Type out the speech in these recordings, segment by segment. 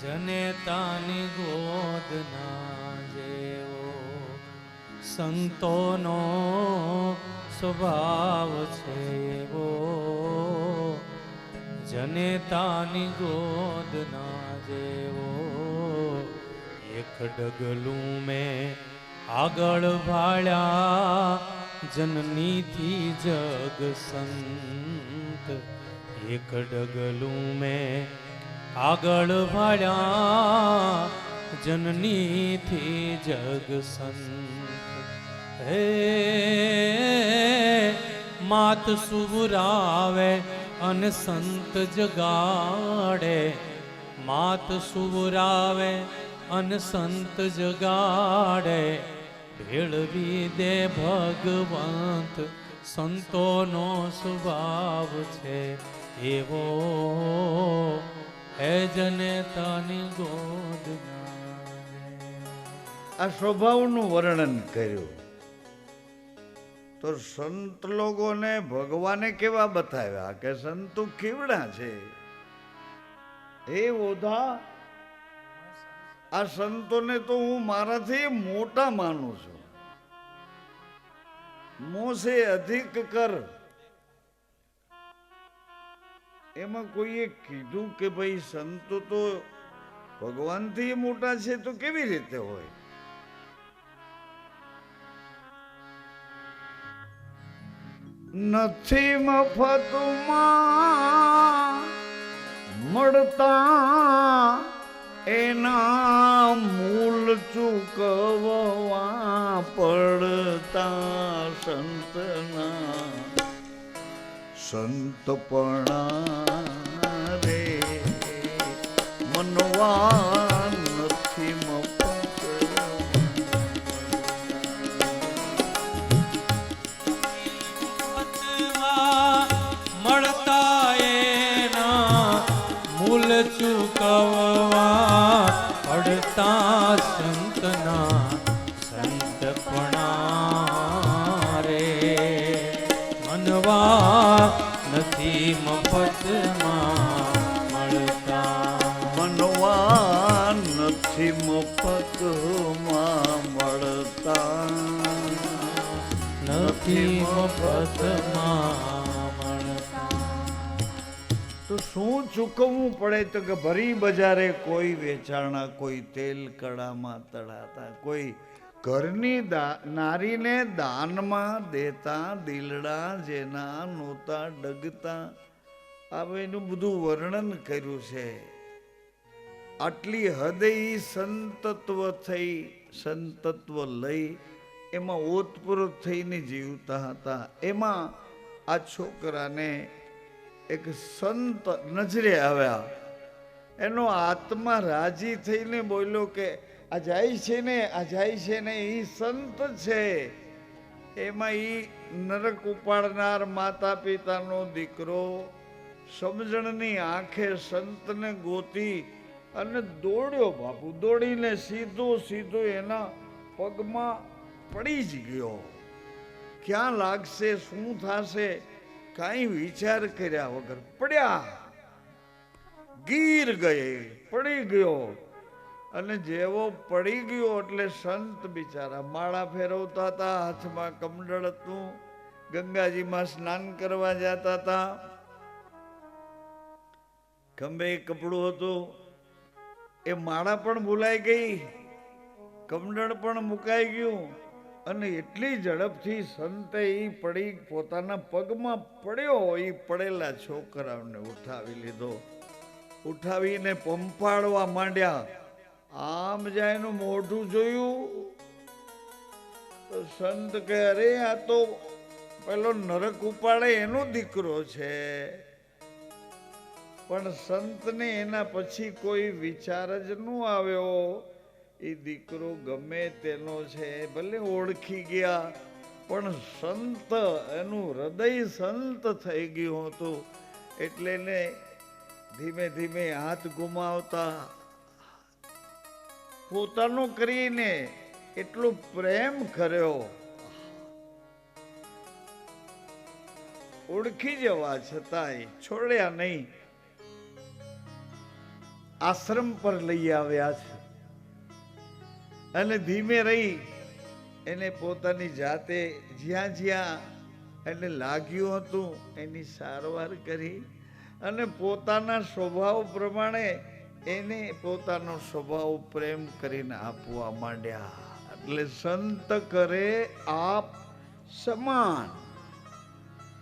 જનેતાની ગોદના જેવો સંતોનો સ્વભાવ છે એવો, જનેતાની ગોદના જેવો એક ડગલું મેં આગળ ભાળ્યા જનનીથી જગ સંત, એક ડગલું મેં આગળ ભાળ્યા જનનીથી જગ સંત। હે માત સુવરાવે અને સંત જગાડે, માત સુવરાવે અને સંત જગાડે, ભેળવી દે ભગવંત સંતોનો સ્વભાવ છે એવો, હે જનેતાની ગોદના। આ સ્વભાવનું વર્ણન કર્યું તો સંત લોકોને ભગવાને કેવા બતાવ્યા કે સંતો કેવડા છે। હે ઓધા, આ સંતોને તો હું મારાથી મોટા માનું છું। મોસે અધિક કર, એમાં કોઈએ કીધું કે ભાઈ સંતો તો ભગવાનથી મોટા છે તો કેવી રીતે હોય? નથી મફતમાં મળતા, એના મૂલ ચૂકવવા પડતા સંતના સંતપણા રે મનવા નથી મફત। મળતા એના મૂલ ચૂકવવા પડતા સંતના સંતપણા રે મનવા નથી મફતમાં મળતા, મનવા નથી મફતમાં મળતા, નથી મફતમાં મળતા। તો શું ચૂકવવું પડે? તો કે ભરી બજારે કોઈ વેચાણા, કોઈ તેલ કડામાં તળાતા, કોઈ ઘરની નારીને દાનમાં દેતા, દિલડા જેના નહોતા ડગતા, હવે એનું બધું વર્ણન કર્યું છે। આટલી હદે સંતત્વ થઈ, સંતત્વ લઈ એમાં ઓતપ્રોત થઈને જીવતા હતા। એમાં આ છોકરાને એક સંત નજરે આવ્યા, એનો આત્મા રાજી થઈને બોલ્યો કે આ જાય છે ને, આ જાય છે ને એ સંત છે। એમાં એ નરક ઉપાડનાર માતા પિતાનો દીકરો સમજણની આંખે સંતને ગોતી અને દોડ્યો બાપુ, દોડીને સીધો સીધો એના પગમાં પડી જ ગયો। ક્યાં લાગશે, શું થશે, કાંઈ વિચાર કર્યા વગર પડ્યા, ગીર ગયે પડી ગયો। અને જેવો પડી ગયો એટલે સંત બિચારા માળા ફેરવતા હતા, હાથમાં કમંડળ હતું, ગંગાજીમાં સ્નાન કરવા જતા હતા, ખંભે કપડું હતું, એ માળા પણ ભૂલાઈ ગઈ, કમંડળ પણ મુકાઈ ગયું, અને એટલી ઝડપથી સંતે એ પડી પોતાના પગમાં પડ્યો, એ પડેલા છોકરાઓને ઉઠાવી લીધો, ઉઠાવીને પંપાડવા માંડ્યા। આમ જાય એનું મોઢું જોયું તો સંત કે અરે આ તો પેલો નરક ઉપાડે એનો દીકરો છે। પણ સંતને એના પછી કોઈ વિચાર જ ન આવ્યો, એ દીકરો ગમે તેનો છે, ભલે ઓળખી ગયા, પણ સંત એનું હૃદય સંત થઈ ગયું હતું, એટલે ને ધીમે ધીમે હાથ ગુમાવતા પોતાનો કરીને એટલો પ્રેમ કર્યો, ઓળખી જવા છતાંય છોડ્યા નહીં। આશ્રમ પર લઈ આવ્યા છે અને ધીમે રહી એને પોતાની જાતે જ્યાં જ્યાં એને લાગ્યું હતું એની સારવાર કરી અને પોતાના સ્વભાવ પ્રમાણે એને પોતાનો સ્વભાવ પ્રેમ કરીને આપવા માંડ્યા. એટલે સંત કરે આપ સમાન.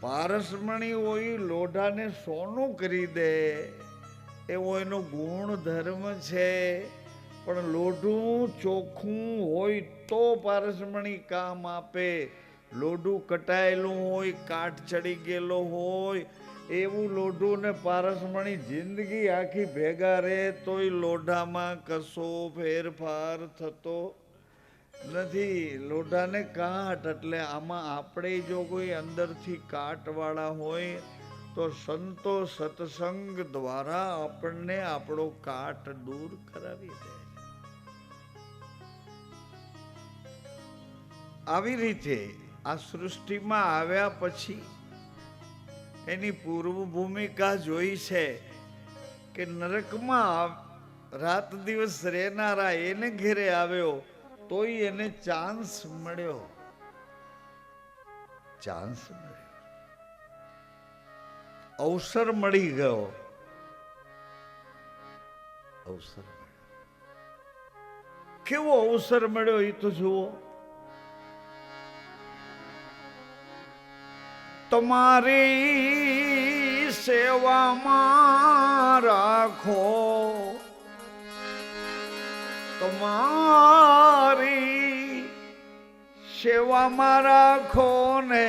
પારસમણી હોય લોઢાને સોનું કરી દે એવો એનો ગુણ ધર્મ છે, પણ લોઢું ચોખ્ખું હોય તો પારસમણી કામ આપે. લોઢું કટાયેલું હોય, કાટ ચડી ગયેલો હોય એવું લોઢું ને પારસમણી જિંદગી આખી ભેગા રહે તોય લોઢામાં કશો ફેરફાર થતો નથી. લોઢાને કાટ. એટલે આમાં આપણે જો કોઈ અંદરથી કાટવાળા હોય તો સંતો સત્સંગ દ્વારા આપણને આપણો કાટ દૂર કરાવી દે. આવી રીતે આ સૃષ્ટિમાં આવ્યા પછી એની પૂર્વ ભૂમિકા જોઈ છે કે નરકમાં રાત દિવસ રહેનારા એને ઘેરે આવ્યો તોય એને ચાન્સ મળ્યો. અવસર મળી ગયો. કેવો અવસર મળ્યો એ તો જુઓ. તમારી સેવામાં રાખો, તમારી સેવામાં રાખો ને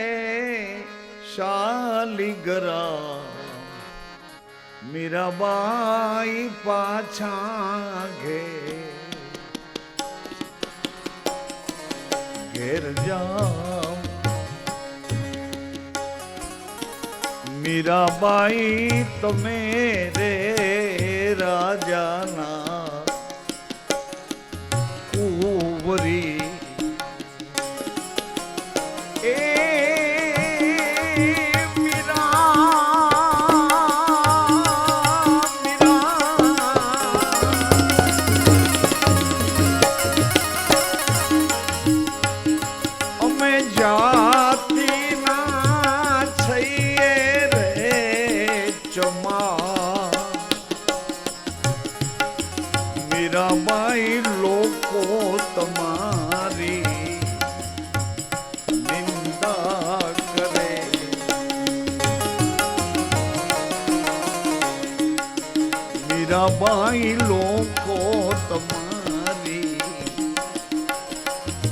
શાલીગરા મીરાબાઈ પાછા ઘેર જાઓ. મીરાબાઈ તમે રે રાજાના કુંવરી એ અમે જાતિના છીએ મીરાબાઈ લોકો તમારી નિંદા કરે. મીરાબાઈ લોકો તમારી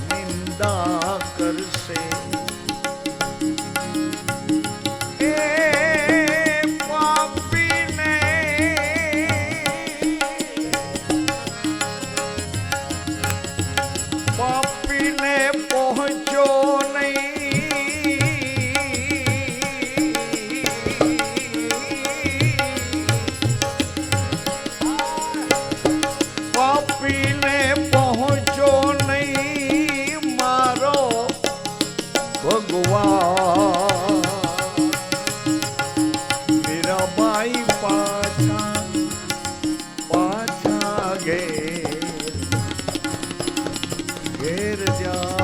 નિંદા કરશે. મીરાબાઈ પાછા ઘેર જા.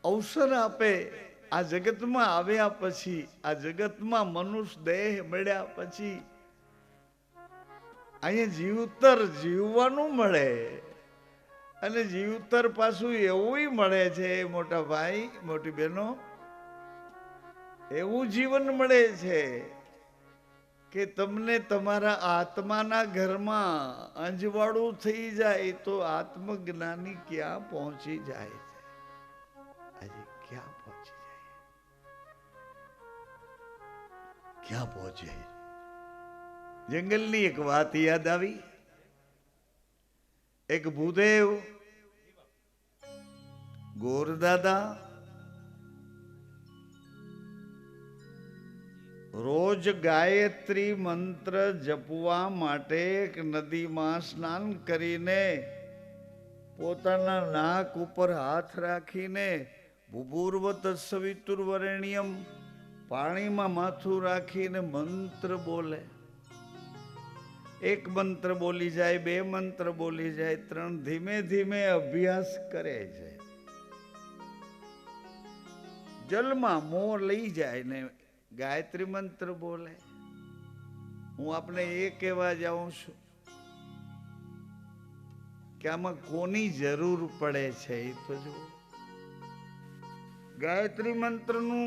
અવસર આપે. આ જગતમાં આવ્યા પછી, આ જગતમાં મનુષ્ય દેહ મળ્યા પછી અહીંયા જીવતર જીવવાનું મળે અને જીવતર પાછું એવું મળે છે મોટા ભાઈ મોટી બહેનો, એવું જીવન મળે છે કે તમને તમારા આત્માના ઘરમાં અંજવાળું થઈ જાય તો આત્મજ્ઞાની ક્યાં પહોંચી જાય છે. આજે ક્યાં પહોંચી જાય, ક્યાં પહોંચે. જંગલની એક વાત યાદ આવી. એક ભૂદેવ ગોરદાદા રોજ ગાયત્રી મંત્ર જપવા માટે એક નદીમાં સ્નાન કરીને પોતાના નાક ઉપર હાથ રાખીને ભૂભૂર્વત સવિતુર્વરેણ્યમ, પાણીમાં માથું રાખીને મંત્ર બોલે. એક મંત્ર બોલી જાય, બે મંત્ર બોલી જાય, ત્રણ, ધીમે ધીમે અભ્યાસ કરે છે. જલમાં મોં લઈ જાય ને ગાયત્રી મંત્ર બોલે. હું આપને એ કહેવા જાઉં છું કે આમાં કોની જરૂર પડે છે એ તો જુઓ. ગાયત્રી મંત્રનું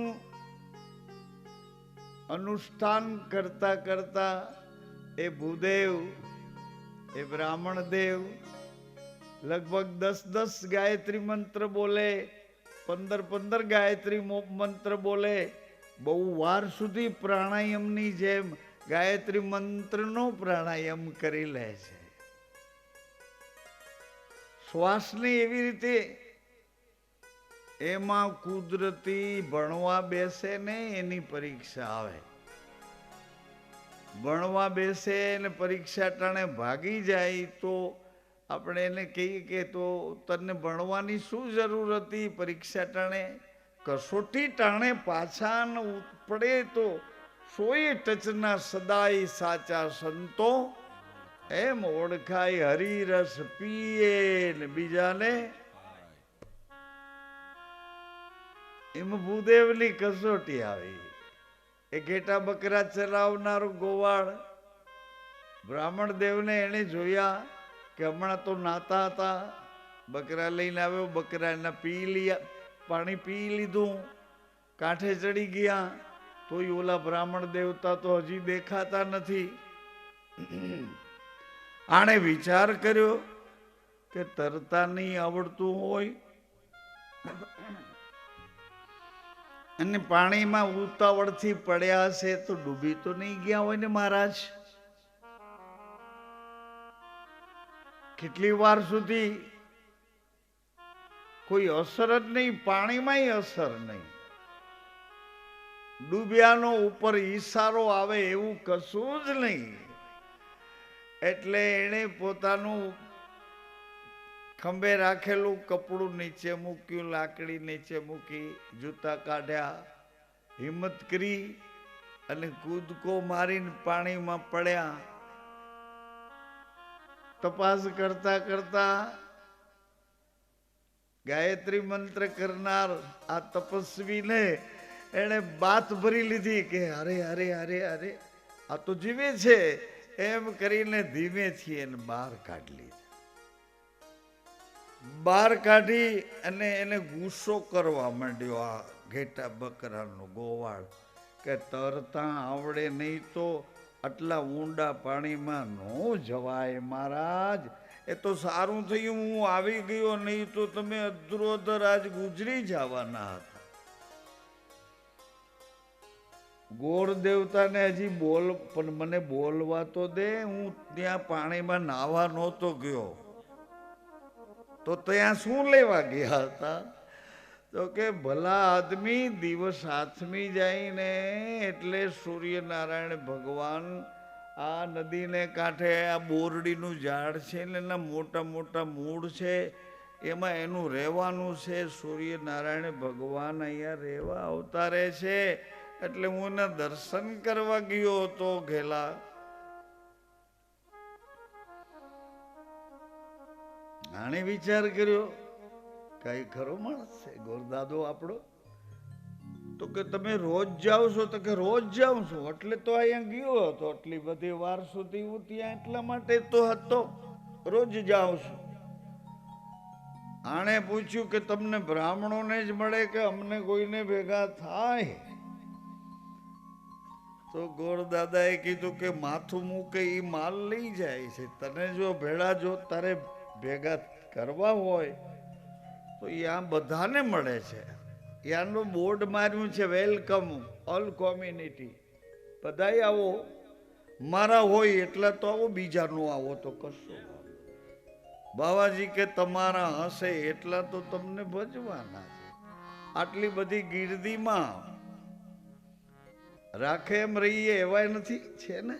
અનુષ્ઠાન કરતા કરતા એ ભૂદેવ, એ બ્રાહ્મણ દેવ લગભગ 10 ગાયત્રી મંત્ર બોલે, 15 ગાયત્રી મંત્ર બોલે. બહુ વાર સુધી પ્રાણાયામની જેમ ગાયત્રી મંત્રનો પ્રાણાયામ કરી લે છે. શ્વાસની એવી રીતે એમાં કુદરતી ભણવા બેસે ને એની પરીક્ષા આવે. ભણવા બેસે ને પરીક્ષા ટાણે ભાગી જાય તો આપણે એને કહીએ કે તો તને ભણવાની શું જરૂર હતી? પરીક્ષા ટાણે કસોટી ટાણે પાછા પડે તો 100 ટચના સદાય સાચા સંતો એમ ઓળખાય. હરિરસ પીએ ને બીજાને એમ ભૂદેવની કસોટી આવી. એ ઘેટા બકરા ચરાવનાર ગોવાળ બ્રાહ્મણ દેવને એને જોયા કે હમણાં તો નાતા હતા, બકરા લઈને આવ્યો, બકરા એના પાણી પી લીધું, કાંઠે ચડી ગયા, તોય ઓલા બ્રાહ્મણ દેવતા તો હજી દેખાતા નથી. આણે વિચાર કર્યો કે તરતા નહીં આવડતું હોય અને પાણીમાં ઉતાવળથી પડ્યા હશે તો ડૂબી તો નહીં ગયા હોય ને મહારાજ? કેટલી વાર સુધી કોઈ અસર જ નહીં, પાણીમાંય અસર નહીં, ડૂબ્યાનો ઉપર ઈશારો આવે એવું કશું જ નહીં. એટલે એને પોતાનું ખંભે રાખેલું કપડું નીચે મૂક્યું, લાકડી નીચે મૂકી, જૂતા કાઢ્યા, હિંમત કરી અને કૂદકો મારીને પાણીમાં પડ્યા. તપાસ કરતા કરતા ગાયત્રી મંત્ર કરનાર આ તપસ્વીને એને બાત ભરી લીધી કે અરે અરે અરે અરે આ તો જીવે છે એમ કરીને ધીમેથી એને બહાર કાઢી લીધી. બહાર કાઢી અને એને ગુસ્સો કરવા માંડ્યો આ ઘેટા બકરાનો ગોવાળ કે તરતા આવડે નહીં તો આટલા ઊંડા પાણીમાં ન જવાય મહારાજ. એ તો સારું થયું હું આવી ગયો, નહીં તો તમે અધ્રોધર આજ ગુજરી જવાના હતા. ગોળ દેવતાને હજી પણ મને બોલવા તો દે. હું ત્યાં પાણીમાં નાહવા નહોતો ગયો તો ત્યાં શું લેવા ગયા હતા? તો કે ભલા આદમી દિવસ હાથમી જાય ને એટલે સૂર્યનારાયણ ભગવાન આ નદીને કાંઠે આ બોરડીનું ઝાડ છે ને એના મોટા મોટા મૂળ છે, એમાં એનું રહેવાનું છે. સૂર્યનારાયણ ભગવાન અહીંયા રહેવા અવતારે છે એટલે હું એના દર્શન કરવા ગયો હતો ઘેલા. આણે વિચાર કર્યો કઈ ખરો માણસ છે ગોરદાદો આપણો. તો કે તમે રોજ જાઓ છો? તો કે રોજ જાઉં છું. એટલે તો અહીંયા ગયો હતો, આટલી બધી વાર સુધી હું ત્યાં એટલા માટે તો હતો, રોજ જાઉં છું. આણે પૂછ્યું કે તમને બ્રાહ્મણોને જ મળે કે અમને કોઈને ભેગા થાય? તો ગોરદાદાએ કીધું કે માથું મૂકે એ માલ લઈ જાય છે, તને જો ભેળા જો તારે ભેગા કરવા હોય તો ત્યાં બધાને મળે છે. ત્યાંનું બોર્ડ માર્યું છે વેલકમ ઓલ કોમ્યુનિટી, બધાય આવો, મારા હોય એટલા તો આવો, બીજા નો આવો તો કશું. બાવાજી કે તમારા હશે એટલા તો તમને ભજવાના છે. આટલી બધી ગીરદીમાં રાખે એમ રહીએ એવાય નથી છે ને?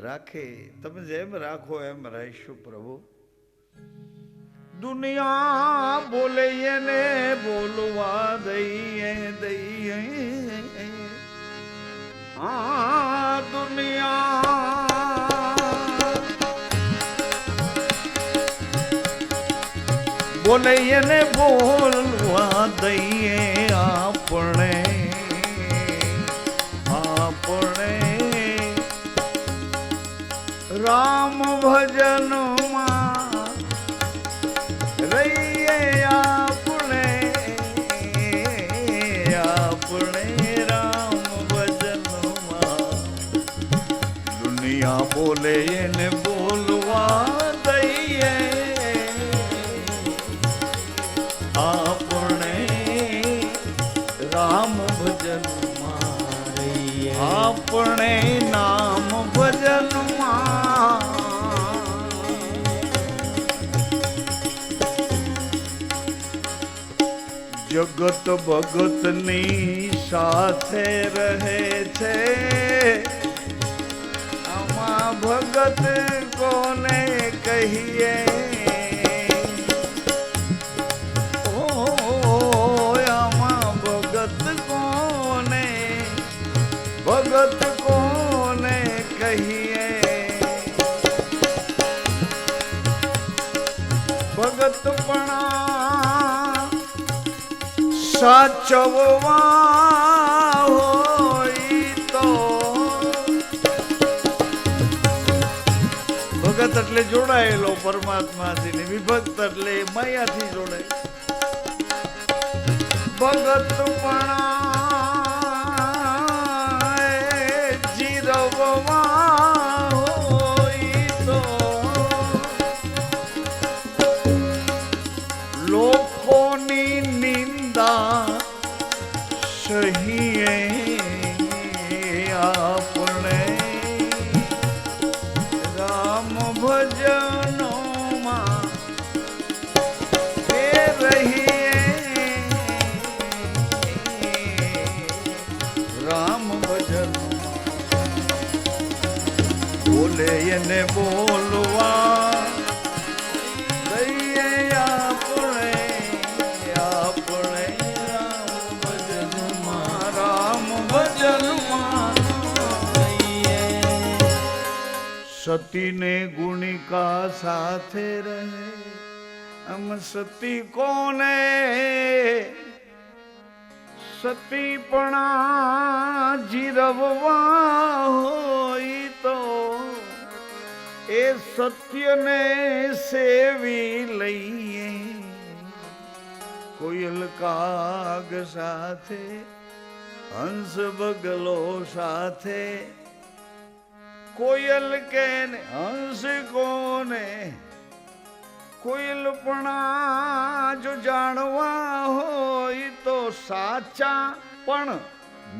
રાખે તમે જેમ રાખો એમ રહીશું પ્રભુ. દુનિયા બોલે એને બોલવા દઈએ આ દુનિયા બોલે એને બોલવા દઈએ આપણે રામ ભજનમાં રહીએ આપણે રામ ભજનમાં દુનિયા બોલે એને બોલવા દઈએ આપણે રામ ભજનમાં રહીએ આપણે નામ ભજનમાં જગત ભગતની સાથે રહે છે આમાં ભગત કોને કહીએ ઓ આમાં ભગત કોને કહીએ ભગત પણ સાચવવા હોય તો ભગત એટલે જોડાયેલો પરમાત્માથી ને વિભક્ત એટલે માયાથી જોડાય ભગત પણ જીરવવા હોય તો લોકોની નિંદા સહીએ આપણે રામ ભજનોમાં રહીએ રામ ભજનોમાં બોલે એને બોલવા દઈએ આપણે સતી ને ગુણિકા સાથે રહે અમ સતી કોને સતીપણા જીરવવા હોય તો એ સત્યને સેવી લઈએ કોયલ કાગ સાથે હંસ બગલો સાથે કોયલ કે હંસ કોને કોયલપણા જો જાણવા હોય તો સાચા પણ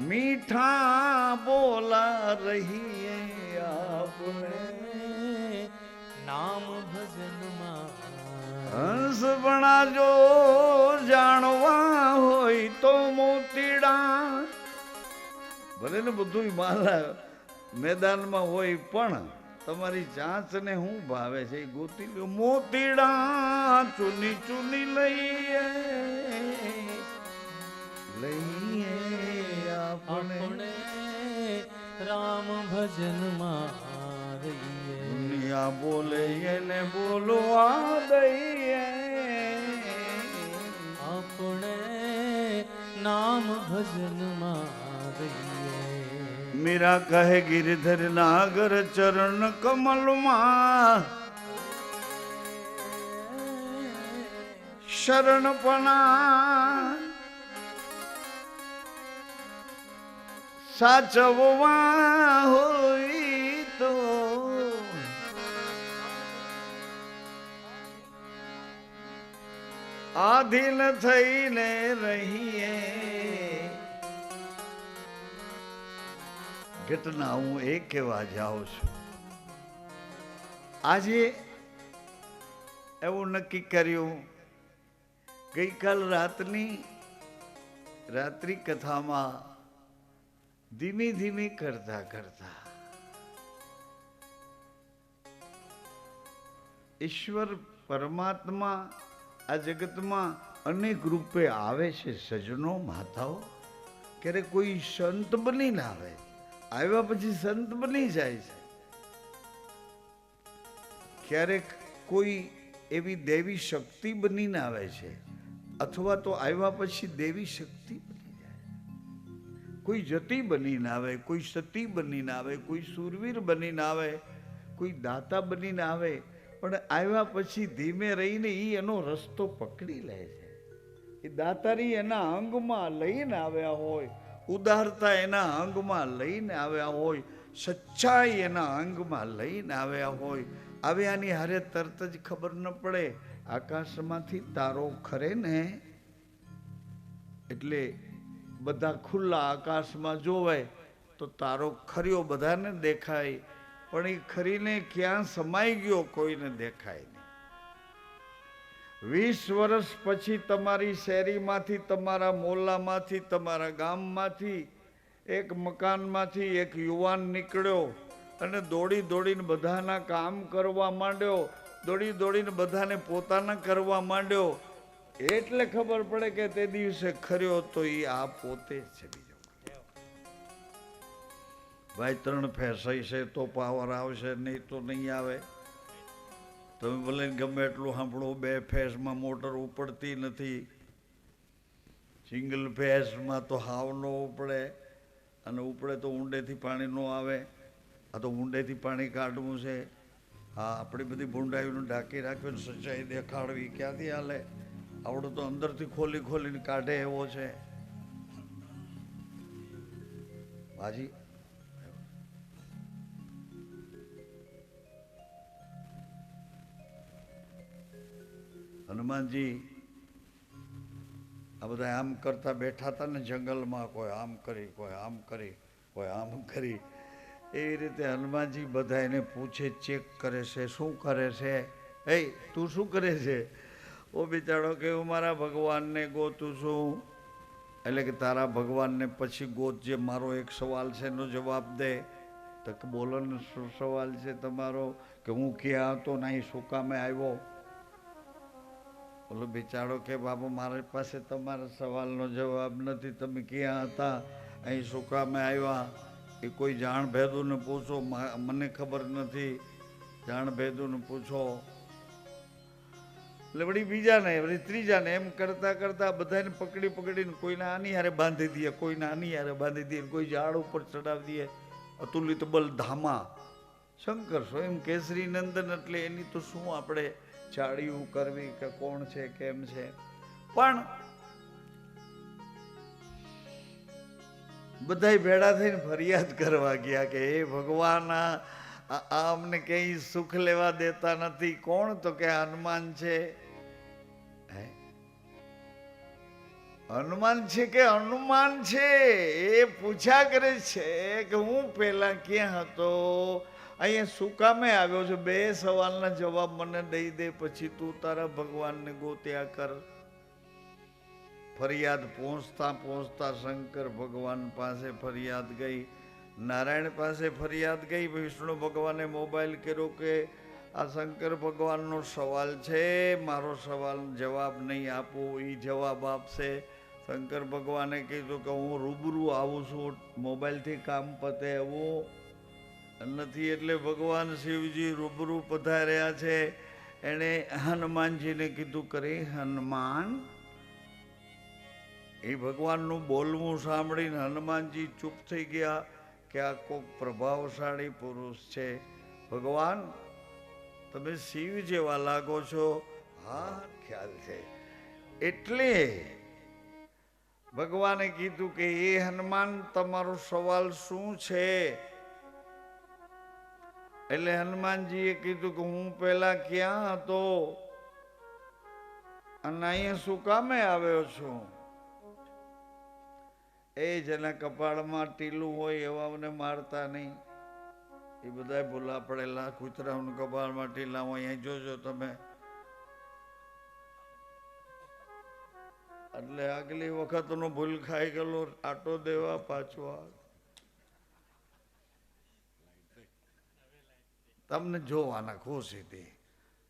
મીઠા બોલા રહીએ આપણે નામ ભજનમાં હંસપણા જો જાણવા હોય તો મોતીડા ભલે ને બધું માલા મેદાનમાં હોય પણ તમારી ચાંચને શું ભાવે છે એ ગોતી લો મોતીડા ચૂની ચૂની લઈએ આપણે રામ ભજનમાં રહીએ દુનિયા બોલે એને બોલવા દઈએ આપણે નામ ભજનમાં રહીએ મીરા કહે ગિરધર નાગર ચરણ કમલમાં શરણપણા સાચવવા હોય તો આધીન થઈને રહીએ ઘટના હું એ કહેવા જાઉં છું આજે એવું નક્કી કર્યું ગઈકાલ રાત્રિ કથામાં ધીમી ધીમી કરતા કરતા ઈશ્વર પરમાત્મા આ જગતમાં અનેક રૂપે આવે છે સજનો માતાઓ. ક્યારેક કોઈ સંત બનીને આવે, આવ્યા પછી સંત બની જાય છે. ક્યારેક કોઈ એવી દેવી શક્તિ બનીને આવે છે, અથવા તો આવ્યા પછી દેવી શક્તિ બની જાય. કોઈ જતી બનીને આવે, કોઈ સતી બનીને આવે, કોઈ સુરવીર બનીને આવે, કોઈ દાતા બનીને આવે. પણ આવ્યા પછી ધીમે રહીને એનો રસ્તો પકડી લે છે. એ દાતારી એના અંગમાં લઈને આવ્યા હોય, ઉદારતા એના અંગમાં લઈને આવ્યા હોય, સચ્ચાઈ એના અંગમાં લઈને આવ્યા હોય. આવ્યાની હારે તરત જ ખબર ન પડે. આકાશમાંથી તારો ખરે ને એટલે બધા ખુલ્લા આકાશમાં જોવે તો તારો ખર્યો બધાને દેખાય, પણ એ ખરીને ક્યાં સમાઈ ગયો કોઈને દેખાય નહીં. 20 વર્ષ પછી તમારી શેરીમાંથી, તમારા મોહલ્લામાંથી, તમારા ગામમાંથી, એક મકાનમાંથી એક યુવાન નીકળ્યો અને દોડી દોડીને બધાના કામ કરવા માંડ્યો, દોડી દોડીને બધાને પોતાના કરવા માંડ્યો. એટલે ખબર પડે કે તે દિવસે ખર્યો તો એ આ પોતે જ છે. બીજો ભાઈ 3 ફેસાઈ છે તો પાવર આવશે, નહીં તો નહીં આવે. તમે ભલે ગમે એટલું સાંભળો, 2 ફેસમાં મોટર ઉપડતી નથી. સિંગલ ફેસમાં તો હાવ ન ઉપડે, અને ઉપડે તો ઊંડેથી પાણી ન આવે. આ તો ઊંડેથી પાણી કાઢવું છે. હા, આપણી બધી ભૂંડાઈનું ઢાંકી રાખવી, સચ્ચાઈ દેખાડવી ક્યાંથી હાલે? આવડું તો અંદરથી ખોલી ખોલીને કાઢે એવો છે. બાજી હનુમાનજી આ બધા આમ કરતા બેઠા હતા ને જંગલમાં. કોઈ આમ કરી, કોઈ આમ કરી, કોઈ આમ કરી. એવી રીતે હનુમાનજી બધા એને પૂછે, ચેક કરે છે. શું કરે છે? એ તું શું કરે છે? ઓ બિચારો કે હું મારા ભગવાનને ગોતું છું. એટલે કે તારા ભગવાનને પછી ગોત, જે મારો એક સવાલ છે એનો જવાબ દે. તો કે બોલો ને, શું સવાલ છે તમારો? કે હું ક્યાં હતો ને અહીં શું કામે આવ્યો? બોલો બિચારો કે બાબુ મારી પાસે તમારા સવાલનો જવાબ નથી. તમે ક્યાં હતા, અહીં શું કામે આવ્યા? એ કોઈ જાણ ભેદુને પૂછો, મને ખબર નથી. જાણ ભેદુને પૂછો. એટલે વળી બીજાને, વળી ત્રીજાને, એમ કરતા કરતા બધાને પકડી પકડીને કોઈને આની હારે બાંધી દઈએ, કોઈને આની હારે બાંધી દઈએ, કોઈ ઝાડ ઉપર ચડાવી દઈએ. અતુલિત બલ ધામા શંકર સ્વયં કેસરી નંદન. એટલે એની તો શું આપણે ચાળીયું કરવી કે કોણ છે કેમ છે. પણ બધા ભેળા થઈને ફરિયાદ કરવા ગયા કે હે ભગવાન, આ અમને કઈ સુખ લેવા દેતા નથી. કોણ? તો કે હનુમાન છે. હનુમાન છે કે હનુમાન છે? એ પૂછ્યા કરે છે કે હું પેલા ક્યાં હતો, અહીંયા શું કામે આવ્યો છું? 2 સવાલના જવાબ મને દઈ દે, પછી તું તારા ભગવાનને ગોત્યા કર. ફરિયાદ પહોંચતા પહોંચતા શંકર ભગવાન પાસે ફરિયાદ ગઈ, નારાયણ પાસે ફરિયાદ ગઈ. વિષ્ણુ ભગવાને મોબાઈલ કર્યો કે આ શંકર ભગવાનનો સવાલ છે, મારો સવાલ જવાબ નહીં આપું, એ જવાબ આપશે. શંકર ભગવાને કીધું કે હું રૂબરૂ આવું છું, મોબાઈલથી કામ પતે એવું નથી. એટલે ભગવાન શિવજી રૂબરૂ પધાર્યા છે. એણે હનુમાનજીને કીધું, કરે હનુમાન. એ ભગવાનનું બોલવું સાંભળીને હનુમાનજી ચૂપ થઈ ગયા કે આ કોઈક પ્રભાવશાળી પુરુષ છે. ભગવાન, તમે શિવ જેવા લાગો છો. હા, ખ્યાલ છે. એટલે ભગવાને કીધું કે એ હનુમાન, તમારો સવાલ શું છે? એટલે હનુમાનજીએ કીધું કે હું પેલા ક્યાં હતો અને અહીંયા શું કામે આવ્યો છું? એ જેના કપાળમાં ટીલું હોય એવાને મારતા નહીં. એ બધા ભૂલા પડેલા કૂતરાઓના કપાળમાં ટીલા હોય, અહીં જોજો તમે. એટલે આગલી વખતનો ભૂલ ખાઈ ગયેલો, આટો દેવા પાછો તમને જોવાના ખુશીથી.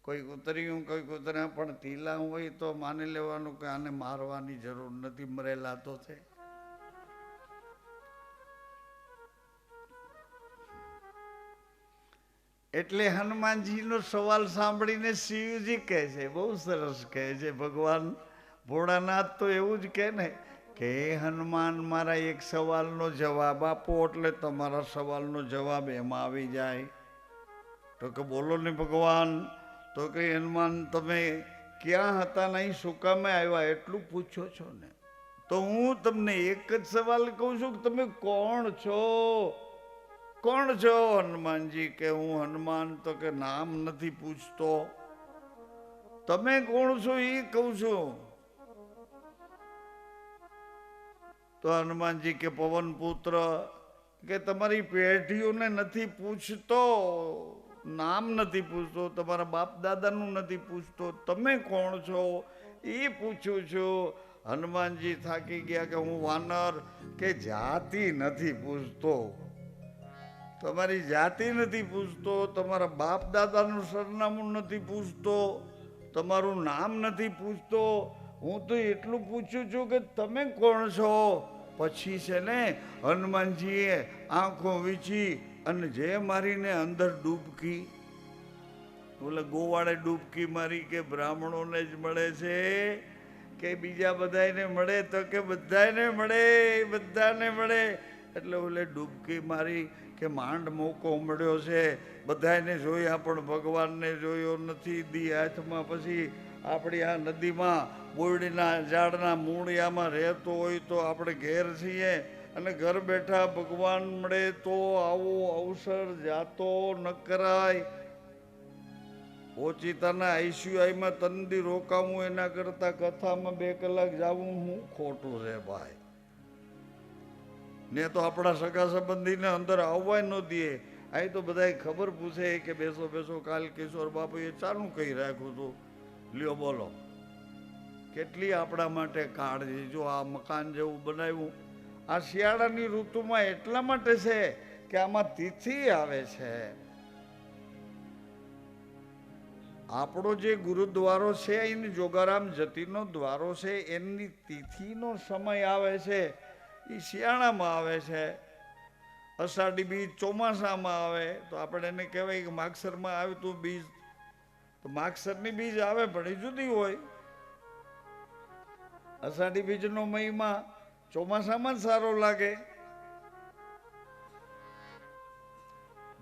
કોઈ ઉતર્યું કોઈ ઉતર્યા, પણ તીલા હોય તો માની લેવાનું કે આને મારવાની જરૂર નથી, મરેલા તો છે. એટલે હનુમાનજીનો સવાલ સાંભળીને શિવજી કહે છે, બહુ સરસ કહે છે, ભગવાન ભોળાનાથ તો એવું જ કહે ને કે હનુમાન મારા એક સવાલનો જવાબ આપો એટલે તમારા સવાલનો જવાબ એમાં આવી જાય. તો કે બોલો ને ભગવાન. તો કે હનુમાન તમે ક્યાં હતા નહીં શું કામે આવ્યા એટલું પૂછો છો ને, તો હું તમને એક જ સવાલ કહું છું કે તમે કોણ છો? કોણ છો? હનુમાનજી કે હું હનુમાન. તો કે નામ નથી પૂછતો, તમે કોણ છો એ કહું છું. તો હનુમાનજી કે પવન પુત્ર. કે તમારી પેઢીઓને નથી પૂછતો, નામ નથી પૂછતો, તમારા બાપ દાદાનું નથી પૂછતો, તમે કોણ છો એ પૂછું છું. હનુમાનજી થાકી ગયા કે હું વાનર. કે જાતિ નથી પૂછતો, તમારી જાતિ નથી પૂછતો, તમારા બાપ દાદાનું સરનામું નથી પૂછતો, તમારું નામ નથી પૂછતો, હું તો એટલું પૂછું છું કે તમે કોણ છો. પછી છે ને હનુમાનજીએ આંખો વીંચી અને જે મારીને અંદર ડૂબકી, બોલે ગોવાળે ડૂબકી મારી કે બ્રાહ્મણોને જ મળે છે કે બીજા બધાને મળે? તો કે બધાને મળે, બધાને મળે. એટલે ઓલે ડૂબકી મારી કે માંડ મોકો મળ્યો છે, બધાને જોયા પણ ભગવાનને જોયો નથી. દી હાથમાં પછી આપણી આ નદીમાં બોરડીના ઝાડના મૂળિયામાં રહેતો હોય તો આપણે ઘેર છીએ અને ઘર બેઠા ભગવાન મળે તો આવો અવસર જાતો ન કરાય. ઓચિતાના આઈસીયુમાં તંદી રોકાવું એના કરતા કથામાં 2 કલાક જાવું હું ખોટું છે ભાઈ. ને તો આપણા સગા સંબંધીને અંદર આવવા ન દે. અહીં તો બધાય ખબર પૂછે કે બેસો બેસો, કાલ કિશોર બાપુએ ચાનું કહી રાખ્યું હતું. લ્યો બોલો, કેટલી આપણા માટે કાળજી. જો આ મકાન જેવું બનાવ્યું આ શિયાળાની ઋતુમાં એટલા માટે છે કે આમાં તિથિ આવે છે. આપણો જે ગુરુદ્વારો છે એની જોગારામ જતીનો દ્વારો છે, એની તિથિનો સમય આવે છે એ શિયાળામાં આવે છે. અષાઢી બીજ ચોમાસામાં આવે તો આપણે એને કહેવાય કે માગસરમાં આવતું બીજ. તો માગસરની બીજ આવે પણ એ જુદી હોય. અષાઢી બીજનો મહિમા ચોમાસામાં જ સારો લાગે.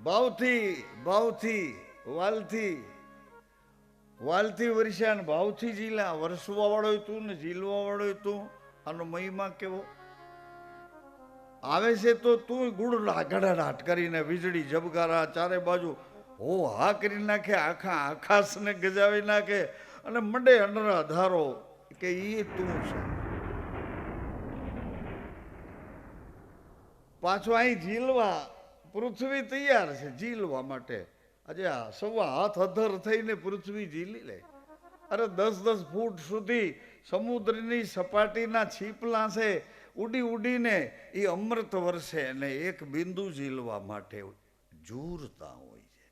ભાવથી ભાવથી વાલથી વાલથી વરસાણ, ભાવથી જીલા. વરસવા વાળો તું ને જીલવા વાળો તું. આનો મહિમા કેવો આવે છે. તો તું ગુડ ગડાટ કરીને વીજળી જબકારા ચારે બાજુ હો હા કરી નાખે, આખા આકાશને ગજાવી નાખે અને મંડે અંડરા ધારો કે એ તું છે. પાછો અહીં ઝીલવા પૃથ્વી તૈયાર છે ઝીલવા માટે. આજે આ 1.25 હાથ અધર થઈને પૃથ્વી ઝીલી લે. અરે 10-10 ફૂટ સુધી સમુદ્રની સપાટીના છીપલા છે, ઉડી ઉડીને એ અમૃત વર્ષે અને એક બિંદુ ઝીલવા માટે ઝૂરતા હોય છે.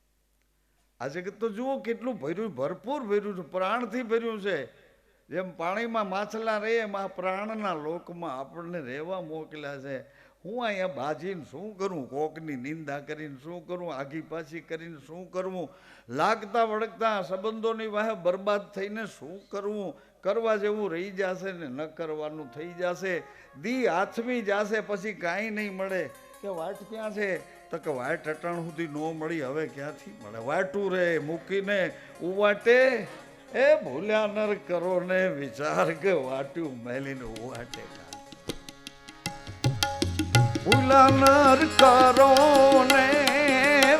આ જગત તો જુઓ કેટલું ભર્યું, ભરપૂર ભર્યું છે, પ્રાણથી ભર્યું છે. જેમ પાણીમાં માછલા રહે એમ આ પ્રાણના લોકમાં આપણને રહેવા મોકલ્યા છે. હું અહીંયા બાજીને શું કરું, કોકની નિંદા કરીને શું કરું, આગી પાછી કરીને શું કરવું, લાગતા વળગતા સંબંધોની વાહે બરબાદ થઈને શું કરવું. કરવા જેવું રહી જશે ને ન કરવાનું થઈ જશે. દી હાથમી જશે પછી કાંઈ નહીં મળે. કે વાટ ક્યાં છે? તો કે વાટ અટાણ સુધી ન મળી, હવે ક્યાંથી મળે? વાટું રે મૂકીને ઉવાટે એ ભૂલ્યા નર કરો ને વિચાર કે વાટ્યું મેલીને ઉવાટે. ભૂલા નર કરો ને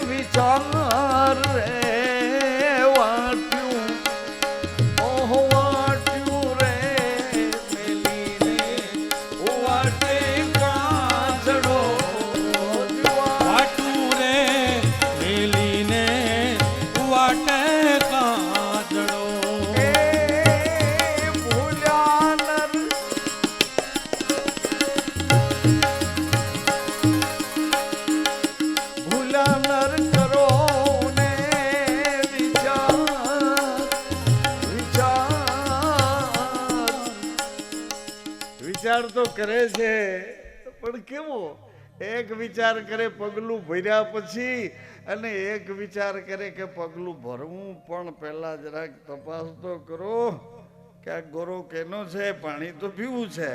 વિચાર રે વાટ્યું, ઓહો વાટ્યું રે મેલીને ઉવાટે કાચડો. વાટું રે મેલીને વાટે કાચડો. એ ભૂલ્યા નર ભૂલા નર કરો ને તો કરે છે, પણ કેવો એક વિચાર કરે પગલું ભર્યા પછી, અને એક વિચાર કરે કે પગલું ભરવું પણ પહેલા જરાક તપાસ તો કરો કે આ ગોરો કેનો છે, પાણી તો પીવું છે.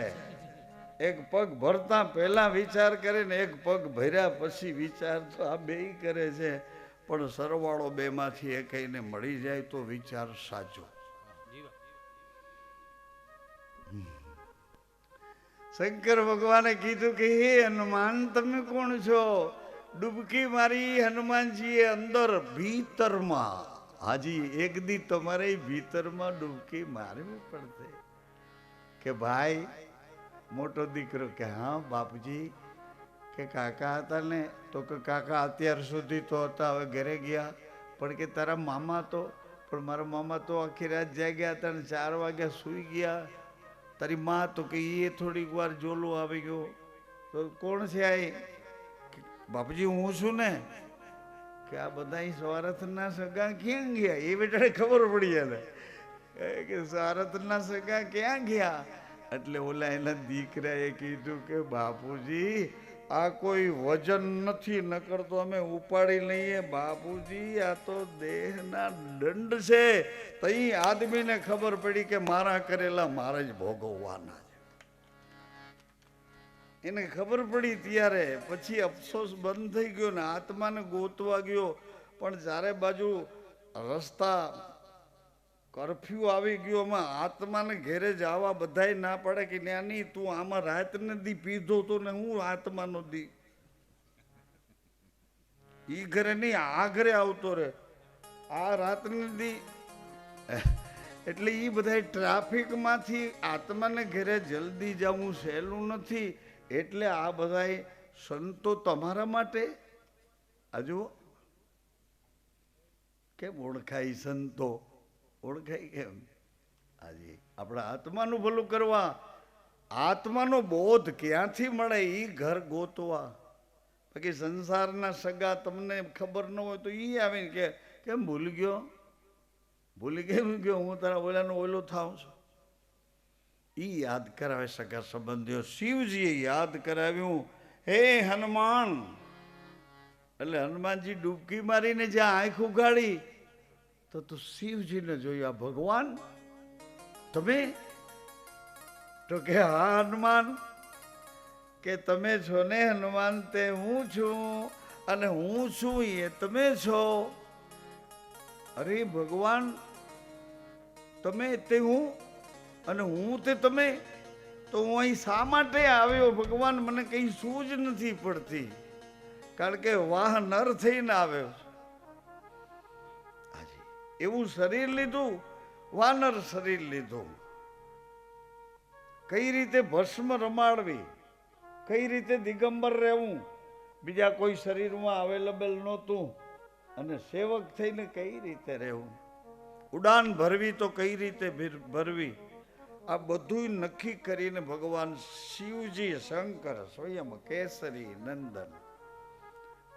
એક પગ ભરતા પહેલા વિચાર કરે ને એક પગ ભર્યા પછી વિચાર તો આ બેય કરે છે. પણ સરવાળો બેમાંથી એકને મળી જાય તો વિચાર સાચો. શંકર ભગવાને કીધું કે હે હનુમાન તમે કોણ છો? ડૂબકી મારી હનુમાનજીએ અંદર ભીતરમાં. હાજી એક દી તમારે ભીતરમાં ડૂબકી મારવી પડશે. કે ભાઈ મોટો દીકરો કે હા બાપજી. કે કાકા હતા ને? તો કે કાકા અત્યાર સુધી તો હતા, હવે ઘરે ગયા. પણ કે તારા મામા તો? પણ મારા મામા તો આખી રાત જાગ્યા હતા ને 4 વાગ્યા સૂઈ ગયા. તારી માં તો કે એ થોડીક વાર જોલું આવી ગયો. તો કોણ છે આ? બાપજી હું છું ને. કે આ બધા સ્વાર્થના સગા ક્યાં ગયા? એ બેટાને ખબર પડી એને કે સ્વાર્થના સગા ક્યાં ગયા. એટલે ઓલા એના દીકરાએ કીધું કે બાપુજી આ કોઈ વજન નથી, નકર તો અમે ઉપાડી લઈએ. બાપુજી આ તો દેહના દંડ છે. તઈ આદમીને ખબર પડી કે મારા કરેલા મારે જ ભોગવવાના છે. એને ખબર પડી ત્યારે પછી અફસોસ બંધ થઈ ગયો ને આત્માને ગોતવા ગયો. પણ ચારે બાજુ રસ્તા કરફ્યુ આવી ગયો. એમાં આત્માને ઘેરે જવા બધાય ના પડે કે જ્ઞાની તું આમાં રાત નથી પીધો તો ને હું આત્માનો દી ઈ ઘરે નહીં આ ઘરે આવતો રે આ રાત નથી. એટલે ઈ બધા ટ્રાફિક માંથી આત્માને ઘેરે જલ્દી જવું સહેલું નથી. એટલે આ બધા સંતો તમારા માટે આ જુઓ કેમ ઓળખાય સંતો? ઓળખાય કેમ? આજે આપણા આત્માનું ભલું કરવા, આત્માનો બોધ ક્યાંથી મળે ઈ ઘર ગોતવા. બાકી સંસારના સગા તમને ખબર ન હોય તો ઈ આવીને કે કેમ ભૂલી ગયો? ભૂલી કેમ ગયો? હું તારા ઓલાનો ઓલો થાઉં છું. ઈ યાદ કરાવે સગા સંબંધીઓ. શિવજીએ યાદ કરાવ્યું હે હનુમાન. એટલે હનુમાનજી ડૂબકી મારીને જ્યાં આંખ ઉગાડી તો તું શિવજીને જોયા. ભગવાન તમે? તો કે હા હનુમાન. કે તમે છો ને હનુમાન? તે હું છું અને હું છું એ તમે છો. અરે ભગવાન તમે તે હું અને હું તે તમે? તો હું અહીં શા માટે આવ્યો ભગવાન? મને કઈ સૂઝ નથી પડતી. કારણ કે વાહ નર થઈને આવ્યો. એવું શરીર લીધું, વાનર શરીર લીધું. કઈ રીતે ભસ્મ રમાડવી, કઈ રીતે દિગંબર રહેવું, બીજા કોઈ શરીરમાં અવેલેબલ નહોતું. અને સેવક થઈને કઈ રીતે રહેવું, ઉડાન ભરવી તો કઈ રીતે ભરવી, આ બધું નક્કી કરીને ભગવાન શિવજી શંકર સ્વયં કેસરી નંદન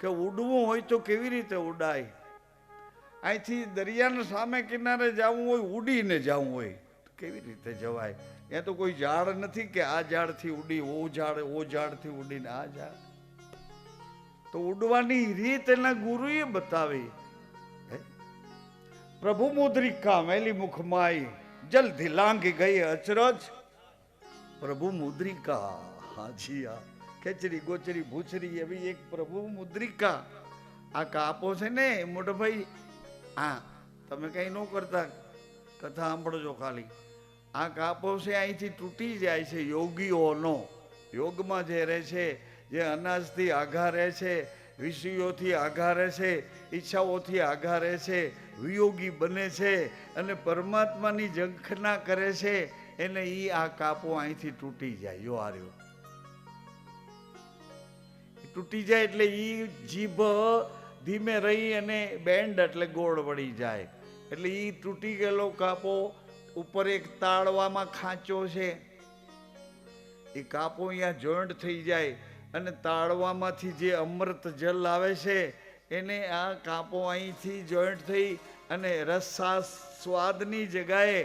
કે ઉડવું હોય તો કેવી રીતે ઉડાય. અહીંથી દરિયાના સામે કિનારે જવું હોય, ઉડીને જવું હોય તો કેવી રીતે જવાય? ત્યાં તો કોઈ ઝાડ નથી કે આ ઝાડથી ઉડી ઓ ઝાડથી ઉડીને આ ઝાડ. તો ઉડવાની રીત એના ગુરુએ બતાવી. પ્રભુ મુદ્રિકા મેલી મુખમાઈ જલ્દી લાંઘી ગઈ અચરજ. પ્રભુ મુદ્રિકા, હાજી આ ખેચરી ગોચરી ભૂચરી એવી એક પ્રભુ મુદ્રિકા. આ કાપો છે ને મોટો ભાઈ, હા તમે કઈ ન કરતા, કથા સાંભળજો ખાલી. આ કાપો છે અહીંથી તૂટી જાય છે. યોગીઓનો યોગમાં જે રહે છે, જે અનાજથી આઘા રહે છે, વિષયોથી આઘા રહે છે, ઈચ્છાઓથી આઘા રહે છે, વિયોગી બને છે અને પરમાત્માની ઝંખના કરે છે, એને ઈ આ કાપો અહીંથી તૂટી જાય. જો આર્યો તૂટી જાય એટલે ઈ જીભ ધીમે રહી અને બેન્ડ એટલે ગોળ વળી જાય. એટલે ઈ તૂટી ગયેલો કાપો ઉપર એક તાળવામાં ખાંચો છે. એ કાપો અહીંયા જોઈન્ટ થઈ જાય અને તાળવામાંથી જે અમૃત જલ આવે છે એને આ કાપો અહીંથી જોઈન્ટ થઈ અને રસા સ્વાદની જગાએ